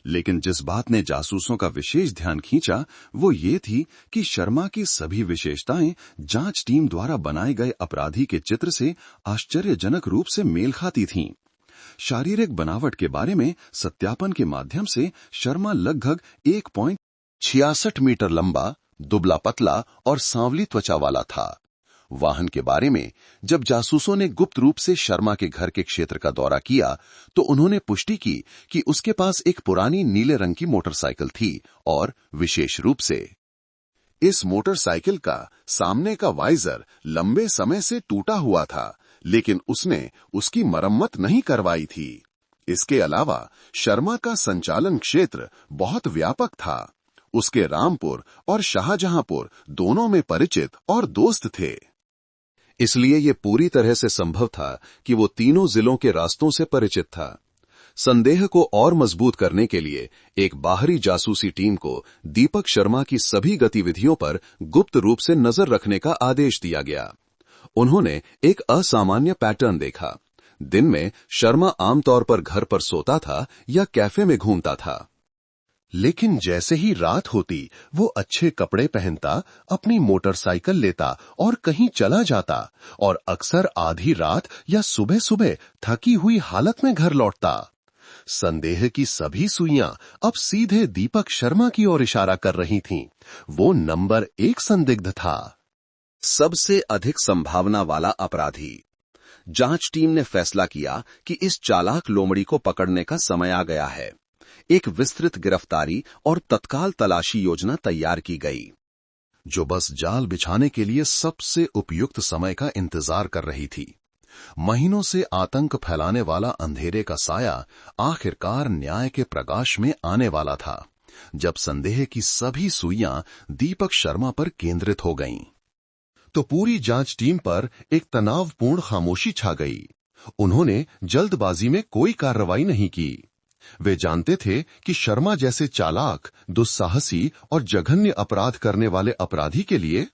लेकिन जिस बात ने जासूसों का विशेष ध्यान खींचा वो ये थी कि शर्मा की सभी विशेषताएं जांच टीम द्वारा बनाए गए अपराधी के चित्र से आश्चर्यजनक रूप से मेल खाती थीं। शारीरिक बनावट के बारे में सत्यापन के माध्यम से शर्मा लगभग 1.66 मीटर लंबा, दुबला पतला और सांवली त्वचा वाला था। वाहन के बारे में जब जासूसों ने गुप्त रूप से शर्मा के घर के क्षेत्र का दौरा किया तो उन्होंने पुष्टि की कि उसके पास एक पुरानी नीले रंग की मोटरसाइकिल थी और विशेष रूप से इस मोटरसाइकिल का सामने का वाइजर लंबे समय से टूटा हुआ था, लेकिन उसने उसकी मरम्मत नहीं करवाई थी। इसके अलावा शर्मा का संचालन क्षेत्र बहुत व्यापक था। उसके रामपुर और शाहजहांपुर दोनों में परिचित और दोस्त थे। इसलिए ये पूरी तरह से संभव था कि वो तीनों जिलों के रास्तों से परिचित था। संदेह को और मजबूत करने के लिए एक बाहरी जासूसी टीम को दीपक शर्मा की सभी गतिविधियों पर गुप्त रूप से नजर रखने का आदेश दिया गया। उन्होंने एक असामान्य पैटर्न देखा। दिन में शर्मा आमतौर पर घर पर सोता था या कैफे में घूमता था, लेकिन जैसे ही रात होती वो अच्छे कपड़े पहनता, अपनी मोटरसाइकिल लेता और कहीं चला जाता और अक्सर आधी रात या सुबह सुबह थकी हुई हालत में घर लौटता। संदेह की सभी सुइयां अब सीधे दीपक शर्मा की ओर इशारा कर रही थीं। वो नंबर 1 संदिग्ध था। सबसे अधिक संभावना वाला अपराधी। जांच टीम ने फैसला किया कि इस चालाक लोमड़ी को पकड़ने का समय आ गया है। एक विस्तृत गिरफ्तारी और तत्काल तलाशी योजना तैयार की गई, जो बस जाल बिछाने के लिए सबसे उपयुक्त समय का इंतजार कर रही थी। महीनों से आतंक फैलाने वाला अंधेरे का साया आखिरकार न्याय के प्रकाश में आने वाला था, जब संदेह की सभी सुइयां दीपक शर्मा पर केंद्रित हो गईं। तो पूरी जांच टीम पर एक तनावपूर्ण खामोशी छा गई। उन्होंने जल्दबाजी में कोई कार्रवाई नहीं की। वे जानते थे कि शर्मा जैसे चालाक, दुस्साहसी और जघन्य अपराध करने वाले अपराधी के लिए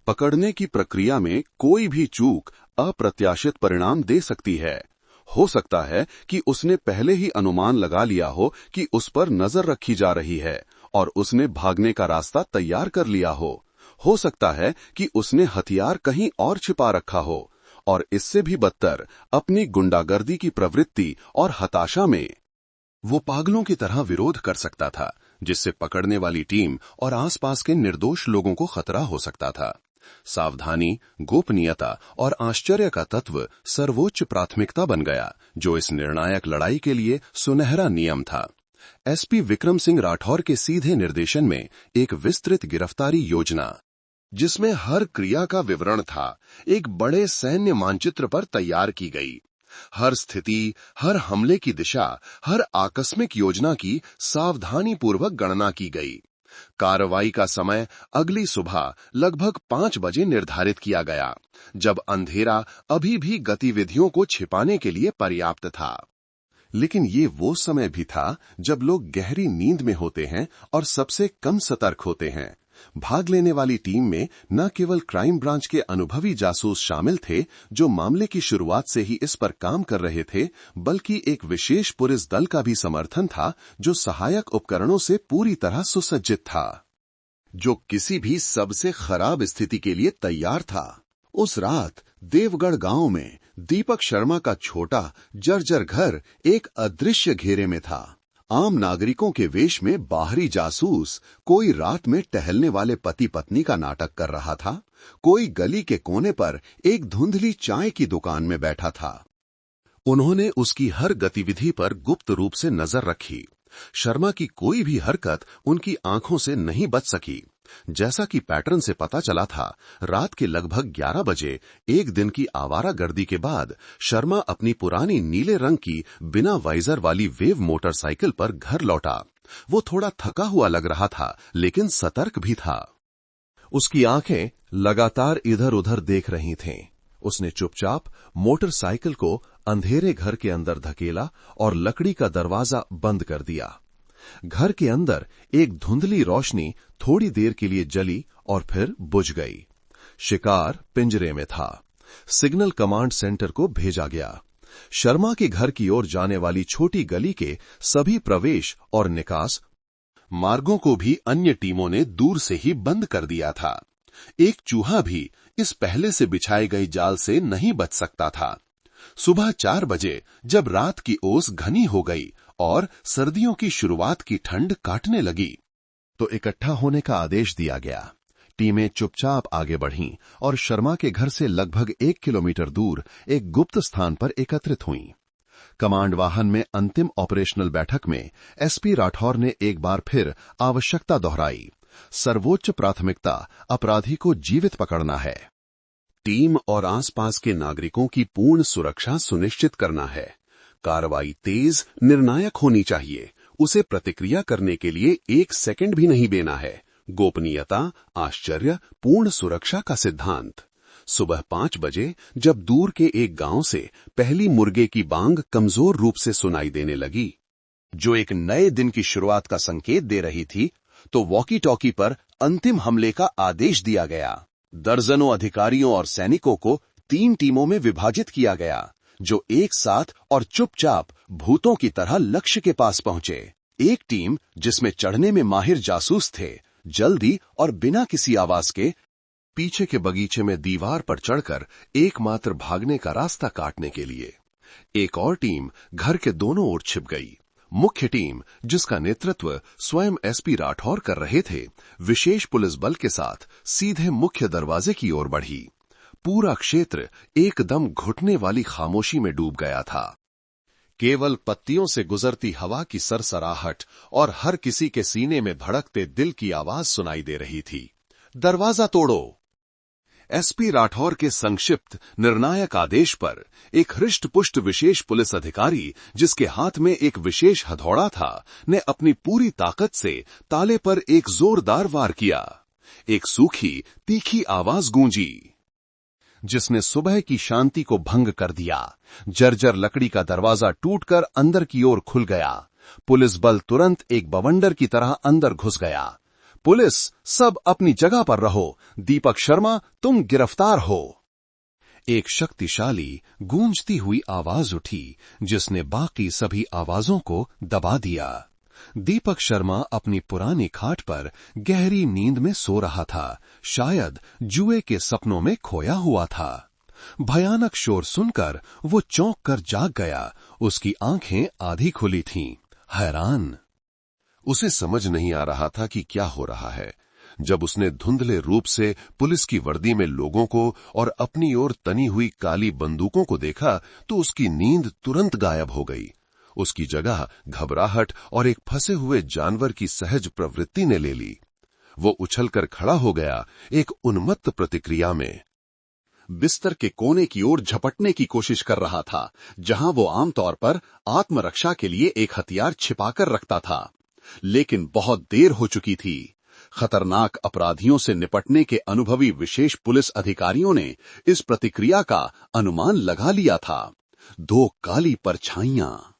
पकड़ने की प्रक्रिया में कोई भी चूक अप्रत्याशित परिणाम दे सकती है। हो सकता है कि उसने पहले ही अनुमान लगा लिया हो कि उस पर नजर रखी जा रही है और उसने भागने का रास्ता तैयार कर लिया हो सकता है कि उसने हथियार कहीं और छिपा रखा हो, और इससे भी बदतर अपनी गुंडागर्दी की प्रवृत्ति और हताशा में वो पागलों की तरह विरोध कर सकता था, जिससे पकड़ने वाली टीम और आसपास के निर्दोष लोगों को खतरा हो सकता था। सावधानी, गोपनीयता और आश्चर्य का तत्व सर्वोच्च प्राथमिकता बन गया, जो इस निर्णायक लड़ाई के लिए सुनहरा नियम था। एसपी विक्रम सिंह राठौर के सीधे निर्देशन में एक विस्तृत गिरफ्तारी योजना, जिसमें हर क्रिया का विवरण था, एक बड़े सैन्य मानचित्र पर तैयार की गई। हर स्थिति, हर हमले की दिशा, हर आकस्मिक योजना की सावधानीपूर्वक गणना की गई। कार्रवाई का समय अगली सुबह लगभग 5 बजे निर्धारित किया गया, जब अंधेरा अभी भी गतिविधियों को छिपाने के लिए पर्याप्त था। लेकिन ये वो समय भी था जब लोग गहरी नींद में होते हैं और सबसे कम सतर्क होते हैं। भाग लेने वाली टीम में न केवल क्राइम ब्रांच के अनुभवी जासूस शामिल थे, जो मामले की शुरुआत से ही इस पर काम कर रहे थे, बल्कि एक विशेष पुलिस दल का भी समर्थन था, जो सहायक उपकरणों से पूरी तरह सुसज्जित था, जो किसी भी सबसे खराब स्थिति के लिए तैयार था। उस रात देवगढ़ गांव में दीपक शर्मा का छोटा जर्जर घर एक अदृश्य घेरे में था। आम नागरिकों के वेश में बाहरी जासूस कोई रात में टहलने वाले पति पत्नी का नाटक कर रहा था, कोई गली के कोने पर एक धुंधली चाय की दुकान में बैठा था। उन्होंने उसकी हर गतिविधि पर गुप्त रूप से नजर रखी। शर्मा की कोई भी हरकत उनकी आंखों से नहीं बच सकी। जैसा कि पैटर्न से पता चला था, रात के लगभग 11 बजे एक दिन की आवारागर्दी के बाद शर्मा अपनी पुरानी नीले रंग की बिना वाइजर वाली वेव मोटरसाइकिल पर घर लौटा। वो थोड़ा थका हुआ लग रहा था, लेकिन सतर्क भी था। उसकी आंखें लगातार इधर उधर देख रही थीं। उसने चुपचाप मोटरसाइकिल को अंधेरे घर के अंदर धकेला और लकड़ी का दरवाजा बंद कर दिया। घर के अंदर एक धुंधली रोशनी थोड़ी देर के लिए जली और फिर बुझ गई। शिकार पिंजरे में था। सिग्नल कमांड सेंटर को भेजा गया। शर्मा के घर की ओर जाने वाली छोटी गली के सभी प्रवेश और निकास मार्गों को भी अन्य टीमों ने दूर से ही बंद कर दिया था। एक चूहा भी इस पहले से बिछाए गए जाल से नहीं बच सकता था। सुबह 4 बजे जब रात की ओस घनी हो गई और सर्दियों की शुरुआत की ठंड काटने लगी, तो इकट्ठा होने का आदेश दिया गया। टीमें चुपचाप आगे बढ़ीं और शर्मा के घर से लगभग 1 किलोमीटर दूर एक गुप्त स्थान पर एकत्रित हुईं। कमांड वाहन में अंतिम ऑपरेशनल बैठक में एसपी राठौर ने एक बार फिर आवश्यकता दोहराई। सर्वोच्च प्राथमिकता अपराधी को जीवित पकड़ना है। टीम और आसपास के नागरिकों की पूर्ण सुरक्षा सुनिश्चित करना है। कार्रवाई तेज, निर्णायक होनी चाहिए। उसे प्रतिक्रिया करने के लिए 1 सेकंड भी नहीं देना है। गोपनीयता, आश्चर्य, पूर्ण सुरक्षा का सिद्धांत। सुबह 5 बजे जब दूर के एक गांव से पहली मुर्गे की बांग कमजोर रूप से सुनाई देने लगी, जो एक नए दिन की शुरुआत का संकेत दे रही थी, तो वॉकी टॉकी पर अंतिम हमले का आदेश दिया गया। दर्जनों अधिकारियों और सैनिकों को 3 टीमों में विभाजित किया गया, जो एक साथ और चुपचाप भूतों की तरह लक्ष्य के पास पहुंचे। एक टीम, जिसमें चढ़ने में माहिर जासूस थे, जल्दी और बिना किसी आवाज के पीछे के बगीचे में दीवार पर चढ़कर एकमात्र भागने का रास्ता काटने के लिए। एक और टीम घर के दोनों ओर छिप गई। मुख्य टीम, जिसका नेतृत्व स्वयं एसपी राठौर कर रहे थे, विशेष पुलिस बल के साथ सीधे मुख्य दरवाजे की ओर बढ़ी। पूरा क्षेत्र एकदम घुटने वाली खामोशी में डूब गया था। केवल पत्तियों से गुजरती हवा की सरसराहट और हर किसी के सीने में धड़कते दिल की आवाज सुनाई दे रही थी। दरवाजा तोड़ो। एसपी राठौर के संक्षिप्त निर्णायक आदेश पर एक हृष्ट-पुष्ट विशेष पुलिस अधिकारी, जिसके हाथ में एक विशेष हथौड़ा था, ने अपनी पूरी ताकत से ताले पर एक जोरदार वार किया। एक सूखी, तीखी आवाज गूंजी, जिसने सुबह की शांति को भंग कर दिया। जर्जर लकड़ी का दरवाजा टूटकर अंदर की ओर खुल गया। पुलिस बल तुरंत एक बवंडर की तरह अंदर घुस गया। पुलिस, सब अपनी जगह पर रहो। दीपक शर्मा, तुम गिरफ्तार हो। एक शक्तिशाली, गूंजती हुई आवाज उठी, जिसने बाकी सभी आवाजों को दबा दिया। दीपक शर्मा अपनी पुरानी खाट पर गहरी नींद में सो रहा था, शायद जुए के सपनों में खोया हुआ था। भयानक शोर सुनकर वो चौंक कर जाग गया। उसकी आंखें आधी खुली थीं, हैरान। उसे समझ नहीं आ रहा था कि क्या हो रहा है। जब उसने धुंधले रूप से पुलिस की वर्दी में लोगों को और अपनी ओर तनी हुई काली बंदूकों को देखा, तो उसकी नींद तुरंत गायब हो गई। उसकी जगह घबराहट और एक फंसे हुए जानवर की सहज प्रवृत्ति ने ले ली। वो उछलकर खड़ा हो गया, एक उन्मत्त प्रतिक्रिया में। बिस्तर के कोने की ओर झपटने की कोशिश कर रहा था, जहां वो आमतौर पर आत्मरक्षा के लिए एक हथियार छिपाकर रखता था। लेकिन बहुत देर हो चुकी थी। खतरनाक अपराधियों से निपटने के अनुभवी विशेष पुलिस अधिकारियों ने इस प्रतिक्रिया का अनुमान लगा लिया था। दो काली परछाइयां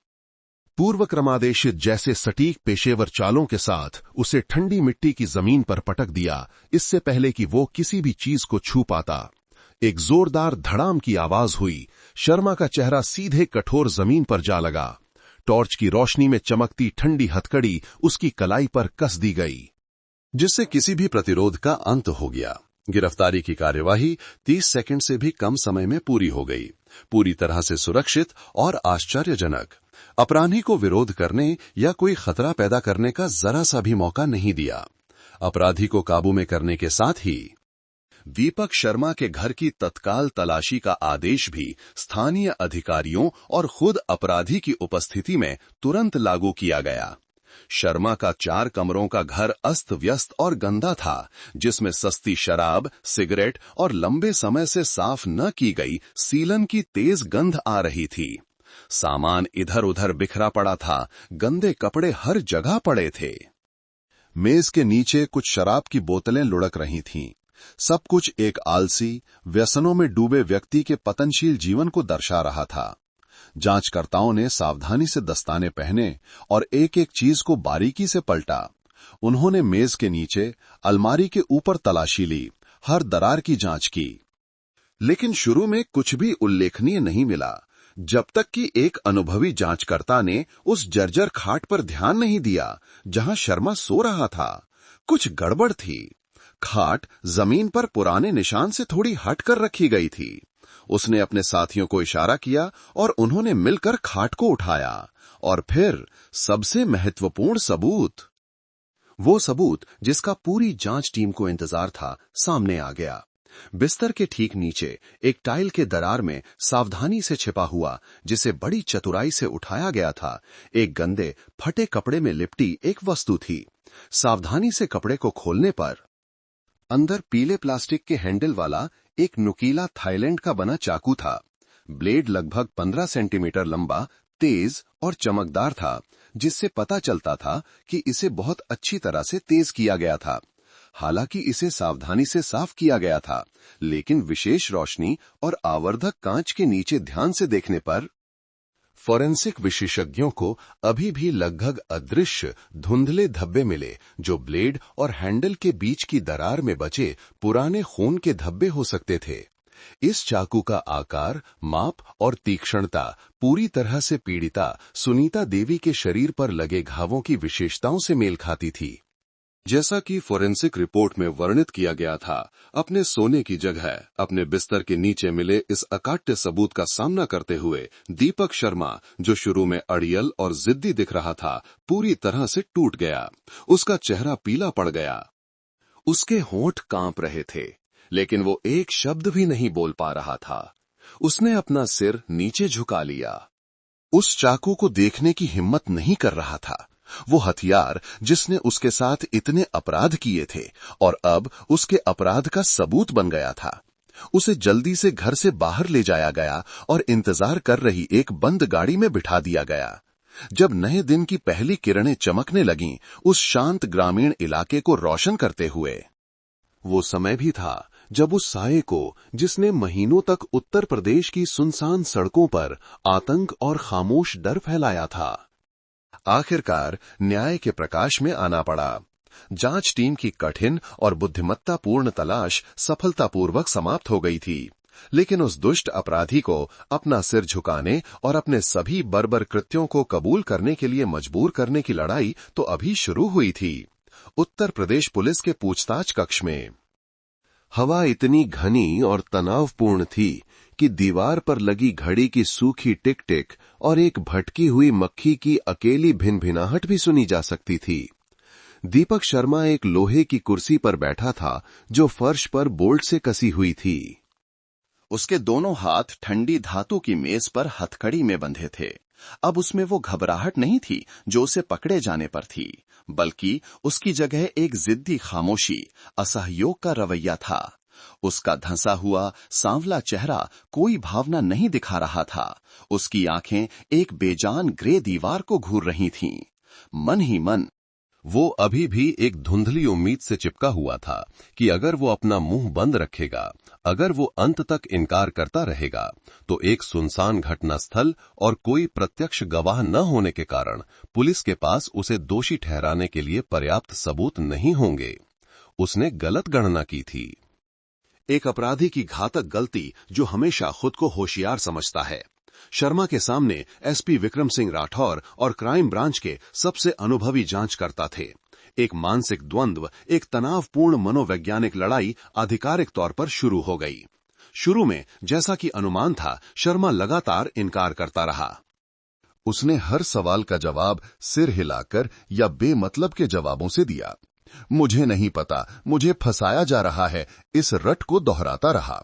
पूर्व क्रमादेशित जैसे सटीक पेशेवर चालों के साथ उसे ठंडी मिट्टी की जमीन पर पटक दिया, इससे पहले कि वो किसी भी चीज को छू पाता। एक जोरदार धड़ाम की आवाज हुई। शर्मा का चेहरा सीधे कठोर जमीन पर जा लगा। टॉर्च की रोशनी में चमकती ठंडी हथकड़ी उसकी कलाई पर कस दी गई, जिससे किसी भी प्रतिरोध का अंत हो गया। गिरफ्तारी की कार्यवाही 30 सेकंड से भी कम समय में पूरी हो गई, पूरी तरह से सुरक्षित और आश्चर्यजनक। अपराधी को विरोध करने या कोई खतरा पैदा करने का जरा सा भी मौका नहीं दिया। अपराधी को काबू में करने के साथ ही दीपक शर्मा के घर की तत्काल तलाशी का आदेश भी स्थानीय अधिकारियों और खुद अपराधी की उपस्थिति में तुरंत लागू किया गया। शर्मा का 4 कमरों का घर अस्त व्यस्त और गंदा था, जिसमें सस्ती शराब, सिगरेट और लंबे समय से साफ न की गई सीलन की तेज गंध आ रही थी। सामान इधर उधर बिखरा पड़ा था, गंदे कपड़े हर जगह पड़े थे। मेज के नीचे कुछ शराब की बोतलें लुढ़क रही थीं। सब कुछ एक आलसी, व्यसनों में डूबे व्यक्ति के पतनशील जीवन को दर्शा रहा था। जांचकर्ताओं ने सावधानी से दस्ताने पहने और एक एक चीज को बारीकी से पलटा। उन्होंने मेज के नीचे, अलमारी के ऊपर तलाशी ली, हर दरार की जांच की। लेकिन शुरू में कुछ भी उल्लेखनीय नहीं मिला, जब तक कि एक अनुभवी जांचकर्ता ने उस जर्जर खाट पर ध्यान नहीं दिया जहां शर्मा सो रहा था। कुछ गड़बड़ थी। खाट जमीन पर पुराने निशान से थोड़ी हटकर रखी गई थी। उसने अपने साथियों को इशारा किया और उन्होंने मिलकर खाट को उठाया। और फिर सबसे महत्वपूर्ण सबूत, वो सबूत जिसका पूरी जांच टीम को इंतजार था, सामने आ गया। बिस्तर के ठीक नीचे एक टाइल के दरार में सावधानी से छिपा हुआ, जिसे बड़ी चतुराई से उठाया गया था, एक गंदे फटे कपड़े में लिपटी एक वस्तु थी। सावधानी से कपड़े को खोलने पर अंदर पीले प्लास्टिक के हैंडल वाला एक नुकीला थाईलैंड का बना चाकू था। ब्लेड लगभग 15 सेंटीमीटर लंबा, तेज और चमकदार था, जिससे पता चलता था कि इसे बहुत अच्छी तरह से तेज किया गया था। हालांकि इसे सावधानी से साफ किया गया था, लेकिन विशेष रोशनी और आवर्धक कांच के नीचे ध्यान से देखने पर फोरेंसिक विशेषज्ञों को अभी भी लगभग अदृश्य धुंधले धब्बे मिले, जो ब्लेड और हैंडल के बीच की दरार में बचे पुराने खून के धब्बे हो सकते थे। इस चाकू का आकार, माप और तीक्ष्णता पूरी तरह से पीड़िता सुनीता देवी के शरीर पर लगे घावों की विशेषताओं से मेल खाती थी। जैसा कि फोरेंसिक रिपोर्ट में वर्णित किया गया था, अपने सोने की जगह अपने बिस्तर के नीचे मिले इस अकाट्य सबूत का सामना करते हुए दीपक शर्मा, जो शुरू में अड़ियल और जिद्दी दिख रहा था, पूरी तरह से टूट गया। उसका चेहरा पीला पड़ गया, उसके होंठ कांप रहे थे, लेकिन वो एक शब्द भी नहीं बोल पा रहा था। उसने अपना सिर नीचे झुका लिया। उस चाकू को देखने की हिम्मत नहीं कर रहा था। वो हथियार जिसने उसके साथ इतने अपराध किए थे और अब उसके अपराध का सबूत बन गया था। उसे जल्दी से घर से बाहर ले जाया गया और इंतजार कर रही एक बंद गाड़ी में बिठा दिया गया। जब नए दिन की पहली किरणें चमकने लगीं, उस शांत ग्रामीण इलाके को रोशन करते हुए, वो समय भी था जब उस साये को, जिसने महीनों तक उत्तर प्रदेश की सुनसान सड़कों पर आतंक और खामोश डर फैलाया था, आखिरकार न्याय के प्रकाश में आना पड़ा। जांच टीम की कठिन और बुद्धिमत्तापूर्ण तलाश सफलतापूर्वक समाप्त हो गई थी, लेकिन उस दुष्ट अपराधी को अपना सिर झुकाने और अपने सभी बर्बर कृत्यों को कबूल करने के लिए मजबूर करने की लड़ाई तो अभी शुरू हुई थी। उत्तर प्रदेश पुलिस के पूछताछ कक्ष में हवा इतनी घनी और तनावपूर्ण थी कि दीवार पर लगी घड़ी की सूखी टिक टिक और एक भटकी हुई मक्खी की अकेली भिनभिनाहट भी सुनी जा सकती थी। दीपक शर्मा एक लोहे की कुर्सी पर बैठा था जो फर्श पर बोल्ट से कसी हुई थी। उसके दोनों हाथ ठंडी धातु की मेज पर हथकड़ी में बंधे थे। अब उसमें वो घबराहट नहीं थी जो उसे पकड़े जाने पर थी, बल्कि उसकी जगह एक जिद्दी खामोशी, असहयोग का रवैया था। उसका धंसा हुआ सांवला चेहरा कोई भावना नहीं दिखा रहा था। उसकी आंखें एक बेजान ग्रे दीवार को घूर रही थीं। मन ही मन वो अभी भी एक धुंधली उम्मीद से चिपका हुआ था कि अगर वो अपना मुंह बंद रखेगा, अगर वो अंत तक इनकार करता रहेगा, तो एक सुनसान घटनास्थल और कोई प्रत्यक्ष गवाह न होने के कारण पुलिस के पास उसे दोषी ठहराने के लिए पर्याप्त सबूत नहीं होंगे। उसने गलत गणना की थी। एक अपराधी की घातक गलती जो हमेशा खुद को होशियार समझता है। शर्मा के सामने एसपी विक्रम सिंह राठौर और क्राइम ब्रांच के सबसे अनुभवी जांचकर्ता थे। एक मानसिक द्वंद्व, एक तनावपूर्ण मनोवैज्ञानिक लड़ाई आधिकारिक तौर पर शुरू हो गई। शुरू में जैसा कि अनुमान था, शर्मा लगातार इनकार करता रहा। उसने हर सवाल का जवाब सिर हिलाकर या बेमतलब के जवाबों से दिया। मुझे नहीं पता, मुझे फंसाया जा रहा है, इस रट को दोहराता रहा।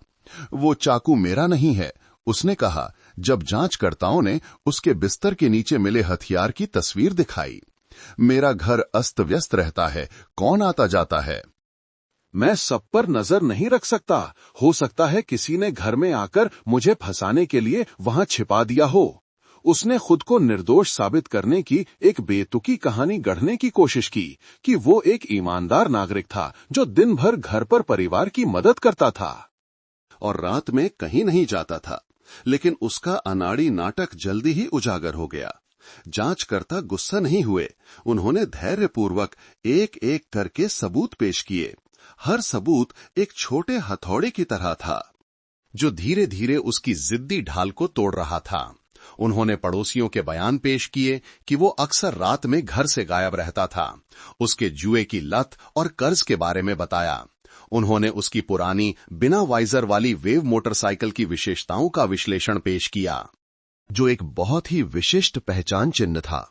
वो चाकू मेरा नहीं है, उसने कहा जब जांचकर्ताओं ने उसके बिस्तर के नीचे मिले हथियार की तस्वीर दिखाई। मेरा घर अस्त व्यस्त रहता है, कौन आता जाता है। मैं सब पर नजर नहीं रख सकता। हो सकता है किसी ने घर में आकर मुझे फंसाने के लिए वहां छिपा दिया हो। उसने खुद को निर्दोष साबित करने की एक बेतुकी कहानी गढ़ने की कोशिश की कि वो एक ईमानदार नागरिक था जो दिन भर घर पर परिवार की मदद करता था और रात में कहीं नहीं जाता था। लेकिन उसका अनाड़ी नाटक जल्दी ही उजागर हो गया। जांचकर्ता गुस्सा नहीं हुए। उन्होंने धैर्यपूर्वक एक एक करके सबूत पेश किए। हर सबूत एक छोटे हथौड़े की तरह था जो धीरे धीरे उसकी जिद्दी ढाल को तोड़ रहा था। उन्होंने पड़ोसियों के बयान पेश किए कि वो अक्सर रात में घर से गायब रहता था। उसके जुए की लत और कर्ज के बारे में बताया। उन्होंने उसकी पुरानी बिना वाइजर वाली वेव मोटरसाइकिल की विशेषताओं का विश्लेषण पेश किया, जो एक बहुत ही विशिष्ट पहचान चिन्ह था।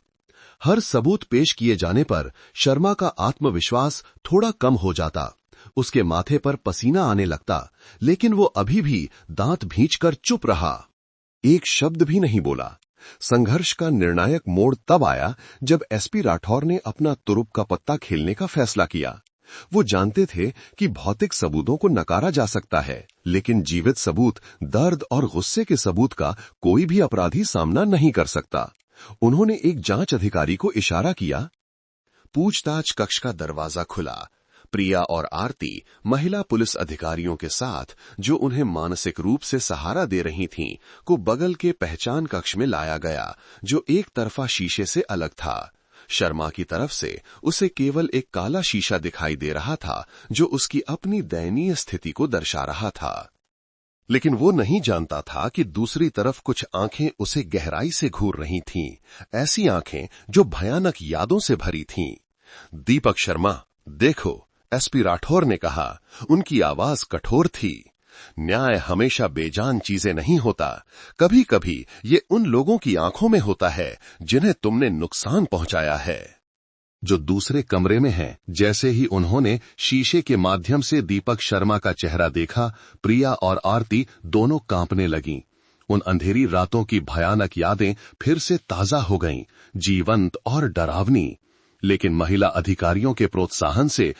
हर सबूत पेश किए जाने पर शर्मा का आत्मविश्वास थोड़ा कम हो जाता। उसके माथे पर पसीना आने लगता, लेकिन वो अभी भी दांत भींचकर चुप रहा। एक शब्द भी नहीं बोला। संघर्ष का निर्णायक मोड़ तब आया जब एसपी राठौर ने अपना तुरुप का पत्ता खेलने का फैसला किया। वो जानते थे कि भौतिक सबूतों को नकारा जा सकता है, लेकिन जीवित सबूत, दर्द और गुस्से के सबूत का कोई भी अपराधी सामना नहीं कर सकता। उन्होंने एक जांच अधिकारी को इशारा किया। पूछताछ कक्ष का दरवाजा खुला। प्रिया और आरती महिला पुलिस अधिकारियों के साथ, जो उन्हें मानसिक रूप से सहारा दे रही थीं, को बगल के पहचान कक्ष में लाया गया, जो एक तरफा शीशे से अलग था। शर्मा की तरफ से उसे केवल एक काला शीशा दिखाई दे रहा था जो उसकी अपनी दयनीय स्थिति को दर्शा रहा था। लेकिन वो नहीं जानता था कि दूसरी तरफ कुछ आंखें उसे गहराई से घूर रही थीं, ऐसी आंखें जो भयानक यादों से भरी थीं। दीपक शर्मा देखो, एसपी राठौर ने कहा। उनकी आवाज कठोर थी। न्याय हमेशा बेजान चीजें नहीं होता। कभी कभी ये उन लोगों की आंखों में होता है जिन्हें तुमने नुकसान पहुंचाया है। जो दूसरे कमरे में हैं, जैसे ही उन्होंने शीशे के माध्यम से दीपक शर्मा का चेहरा देखा, प्रिया और आरती दोनों कांपने लगीं। उन अंधेरी रातों की भयानक यादें फिर से ताजा हो गईं, जीवंत और डरावनी। लेकिन महिला अधिकारियों के प्रोत्साहन से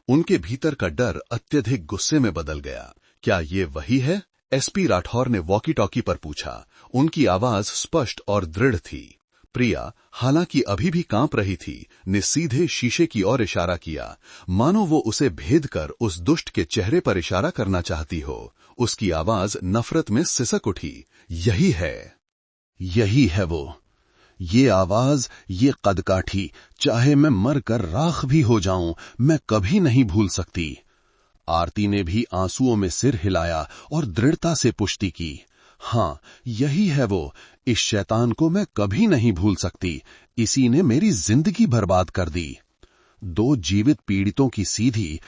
उनके भीतर का डर अत्यधिक गुस्से में बदल गया। क्या ये वही है? एसपी राठौर ने वॉकी टॉकी पर पूछा। उनकी आवाज स्पष्ट और दृढ़ थी। प्रिया, हालांकि अभी भी कांप रही थी, ने सीधे शीशे की ओर इशारा किया, मानो वो उसे भेद कर उस दुष्ट के चेहरे पर इशारा करना चाहती हो। उसकी आवाज नफरत में सिसक उठी। यही है वो। ये आवाज, ये कदकाठी, चाहे मैं मर कर राख भी हो जाऊं, मैं कभी नहीं भूल सकती। आरती ने भी आंसुओं में सिर हिलाया और दृढ़ता से पुष्टि की। हाँ, यही है वो। इस शैतान को मैं कभी नहीं भूल सकती। इसी ने मेरी जिंदगी बर्बाद कर दी। दो जीवित पीड़ितों की सीधी,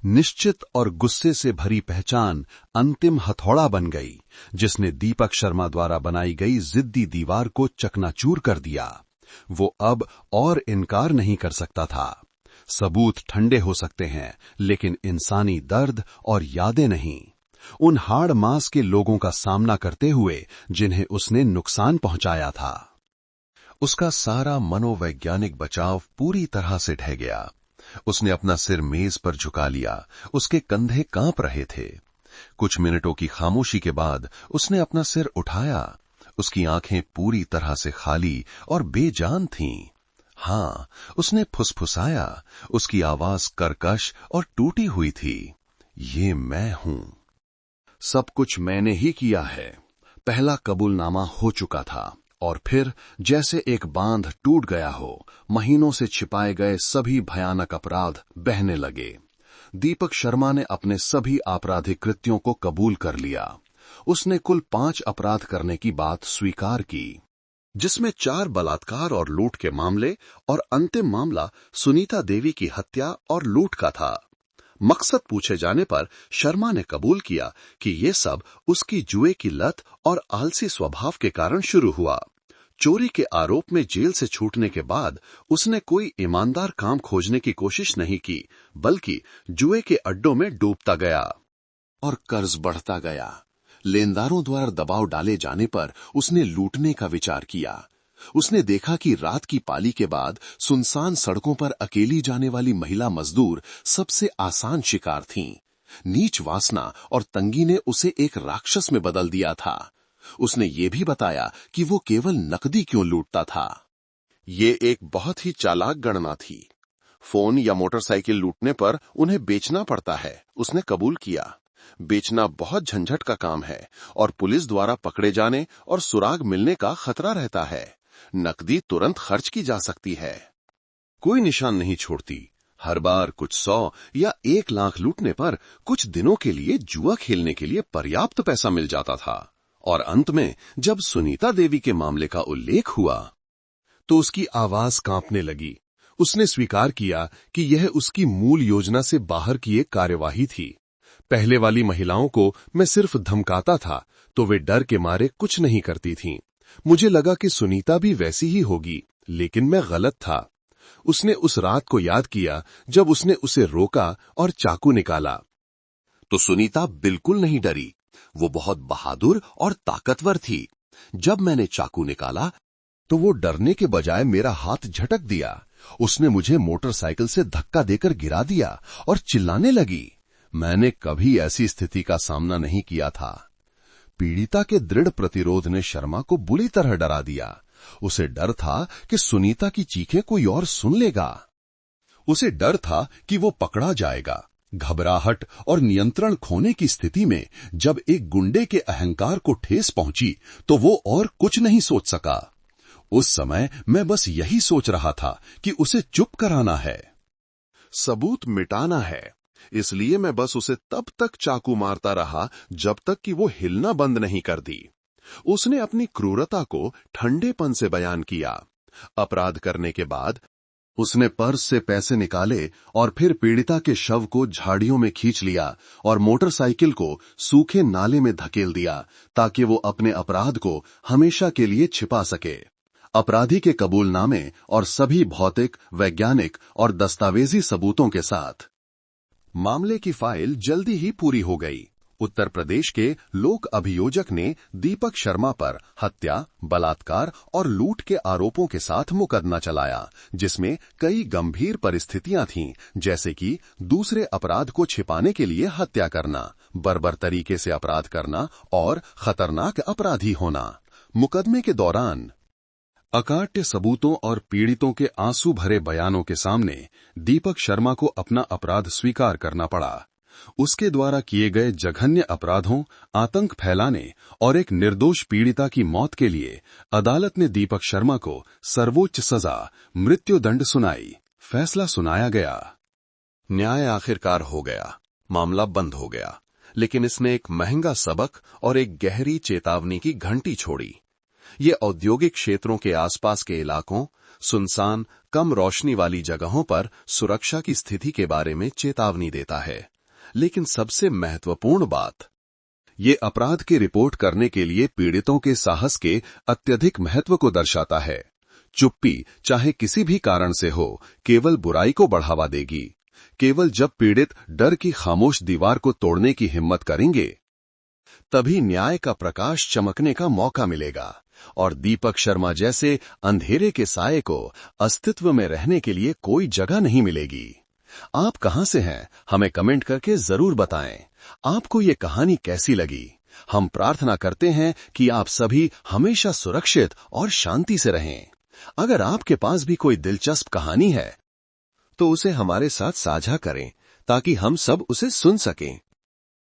निश्चित और गुस्से से भरी पहचान अंतिम हथौड़ा बन गई, जिसने दीपक शर्मा द्वारा बनाई गई जिद्दी दीवार को चकनाचूर कर दिया। वो अब और इनकार नहीं कर सकता था। सबूत ठंडे हो सकते हैं, लेकिन इंसानी दर्द और यादें नहीं। उन हाड़ मांस के लोगों का सामना करते हुए जिन्हें उसने नुकसान पहुंचाया था। उसका सारा मनोवैज्ञानिक बचाव पूरी तरह से ढह गया। उसने अपना सिर मेज पर झुका लिया। उसके कंधे कांप रहे थे। कुछ मिनटों की खामोशी के बाद उसने अपना सिर उठाया। उसकी आंखें पूरी तरह से खाली और बेजान थीं। हाँ, उसने फुसफुसाया। उसकी आवाज कर्कश और टूटी हुई थी। ये मैं हूं। सब कुछ मैंने ही किया है। पहला कबूलनामा हो चुका था, और फिर जैसे एक बांध टूट गया हो, महीनों से छिपाए गए सभी भयानक अपराध बहने लगे। दीपक शर्मा ने अपने सभी आपराधिक कृत्यों को कबूल कर लिया। उसने कुल 5 अपराध करने की बात स्वीकार की, जिसमें 4 बलात्कार और लूट के मामले और अंतिम मामला सुनीता देवी की हत्या और लूट का था। मकसद पूछे जाने पर शर्मा ने कबूल किया कि ये सब उसकी जुए की लत और आलसी स्वभाव के कारण शुरू हुआ। चोरी के आरोप में जेल से छूटने के बाद उसने कोई ईमानदार काम खोजने की कोशिश नहीं की, बल्कि जुए के अड्डों में डूबता गया और कर्ज बढ़ता गया। लेनदारों द्वारा दबाव डाले जाने पर उसने लूटने का विचार किया। उसने देखा कि रात की पाली के बाद सुनसान सड़कों पर अकेली जाने वाली महिला मजदूर सबसे आसान शिकार थीं। नीच वासना और तंगी ने उसे एक राक्षस में बदल दिया था। उसने ये भी बताया कि वो केवल नकदी क्यों लूटता था। ये एक बहुत ही चालाक गणना थी। फोन या मोटरसाइकिल लूटने पर उन्हें बेचना पड़ता है, उसने कबूल किया। बेचना बहुत झंझट का काम है और पुलिस द्वारा पकड़े जाने और सुराग मिलने का खतरा रहता है। नकदी तुरंत खर्च की जा सकती है, कोई निशान नहीं छोड़ती। हर बार कुछ 100 या 1 लाख लूटने पर कुछ दिनों के लिए जुआ खेलने के लिए पर्याप्त पैसा मिल जाता था। और अंत में जब सुनीता देवी के मामले का उल्लेख हुआ तो उसकी आवाज कांपने लगी। उसने स्वीकार किया कि यह उसकी मूल योजना से बाहर की एक कार्यवाही थी। पहले वाली महिलाओं को मैं सिर्फ धमकाता था तो वे डर के मारे कुछ नहीं करती थीं। मुझे लगा कि सुनीता भी वैसी ही होगी, लेकिन मैं गलत था। उसने उस रात को याद किया जब उसने उसे रोका और चाकू निकाला। तो सुनीता बिल्कुल नहीं डरी। वो बहुत बहादुर और ताकतवर थी। जब मैंने चाकू निकाला तो वो डरने के बजाय मेरा हाथ झटक दिया। उसने मुझे मोटरसाइकिल से धक्का देकर गिरा दिया और चिल्लाने लगी। मैंने कभी ऐसी स्थिति का सामना नहीं किया था। पीड़िता के दृढ़ प्रतिरोध ने शर्मा को बुरी तरह डरा दिया। उसे डर था कि सुनीता की चीखें कोई और सुन लेगा। उसे डर था कि वो पकड़ा जाएगा। घबराहट और नियंत्रण खोने की स्थिति में जब एक गुंडे के अहंकार को ठेस पहुंची तो वो और कुछ नहीं सोच सका। उस समय मैं बस यही सोच रहा था कि उसे चुप कराना है, सबूत मिटाना है। इसलिए मैं बस उसे तब तक चाकू मारता रहा जब तक कि वो हिलना बंद नहीं कर दी। उसने अपनी क्रूरता को ठंडेपन से बयान किया। अपराध करने के बाद उसने पर्स से पैसे निकाले और फिर पीड़िता के शव को झाड़ियों में खींच लिया और मोटरसाइकिल को सूखे नाले में धकेल दिया ताकि वो अपने अपराध को हमेशा के लिए छिपा सके। अपराधी के कबूलनामे और सभी भौतिक, वैज्ञानिक और दस्तावेजी सबूतों के साथ मामले की फाइल जल्दी ही पूरी हो गई। उत्तर प्रदेश के लोक अभियोजक ने दीपक शर्मा पर हत्या, बलात्कार और लूट के आरोपों के साथ मुकदमा चलाया, जिसमें कई गंभीर परिस्थितियां थीं, जैसे कि दूसरे अपराध को छिपाने के लिए हत्या करना, बर्बर तरीके से अपराध करना और खतरनाक अपराधी होना। मुकदमे के दौरान अकाट्य सबूतों और पीड़ितों के आंसू भरे बयानों के सामने दीपक शर्मा को अपना अपराध स्वीकार करना पड़ा। उसके द्वारा किए गए जघन्य अपराधों, आतंक फैलाने और एक निर्दोष पीड़िता की मौत के लिए अदालत ने दीपक शर्मा को सर्वोच्च सजा, मृत्युदंड सुनाई। फैसला सुनाया गया। न्याय आखिरकार हो गया, मामला बंद हो गया, लेकिन इसने एक महंगा सबक और एक गहरी चेतावनी की घंटी छोड़ी। ये औद्योगिक क्षेत्रों के आसपास के इलाकों, सुनसान, कम रोशनी वाली जगहों पर सुरक्षा की स्थिति के बारे में चेतावनी देता है। लेकिन सबसे महत्वपूर्ण बात, ये अपराध की रिपोर्ट करने के लिए पीड़ितों के साहस के अत्यधिक महत्व को दर्शाता है। चुप्पी, चाहे किसी भी कारण से हो, केवल बुराई को बढ़ावा देगी। केवल जब पीड़ित डर की खामोश दीवार को तोड़ने की हिम्मत करेंगे, तभी न्याय का प्रकाश चमकने का मौका मिलेगा और दीपक शर्मा जैसे अंधेरे के साये को अस्तित्व में रहने के लिए कोई जगह नहीं मिलेगी। आप कहां से हैं, हमें कमेंट करके जरूर बताएं। आपको ये कहानी कैसी लगी? हम प्रार्थना करते हैं कि आप सभी हमेशा सुरक्षित और शांति से रहें। अगर आपके पास भी कोई दिलचस्प कहानी है, तो उसे हमारे साथ साझा करें ताकि हम सब उसे सुन सकें।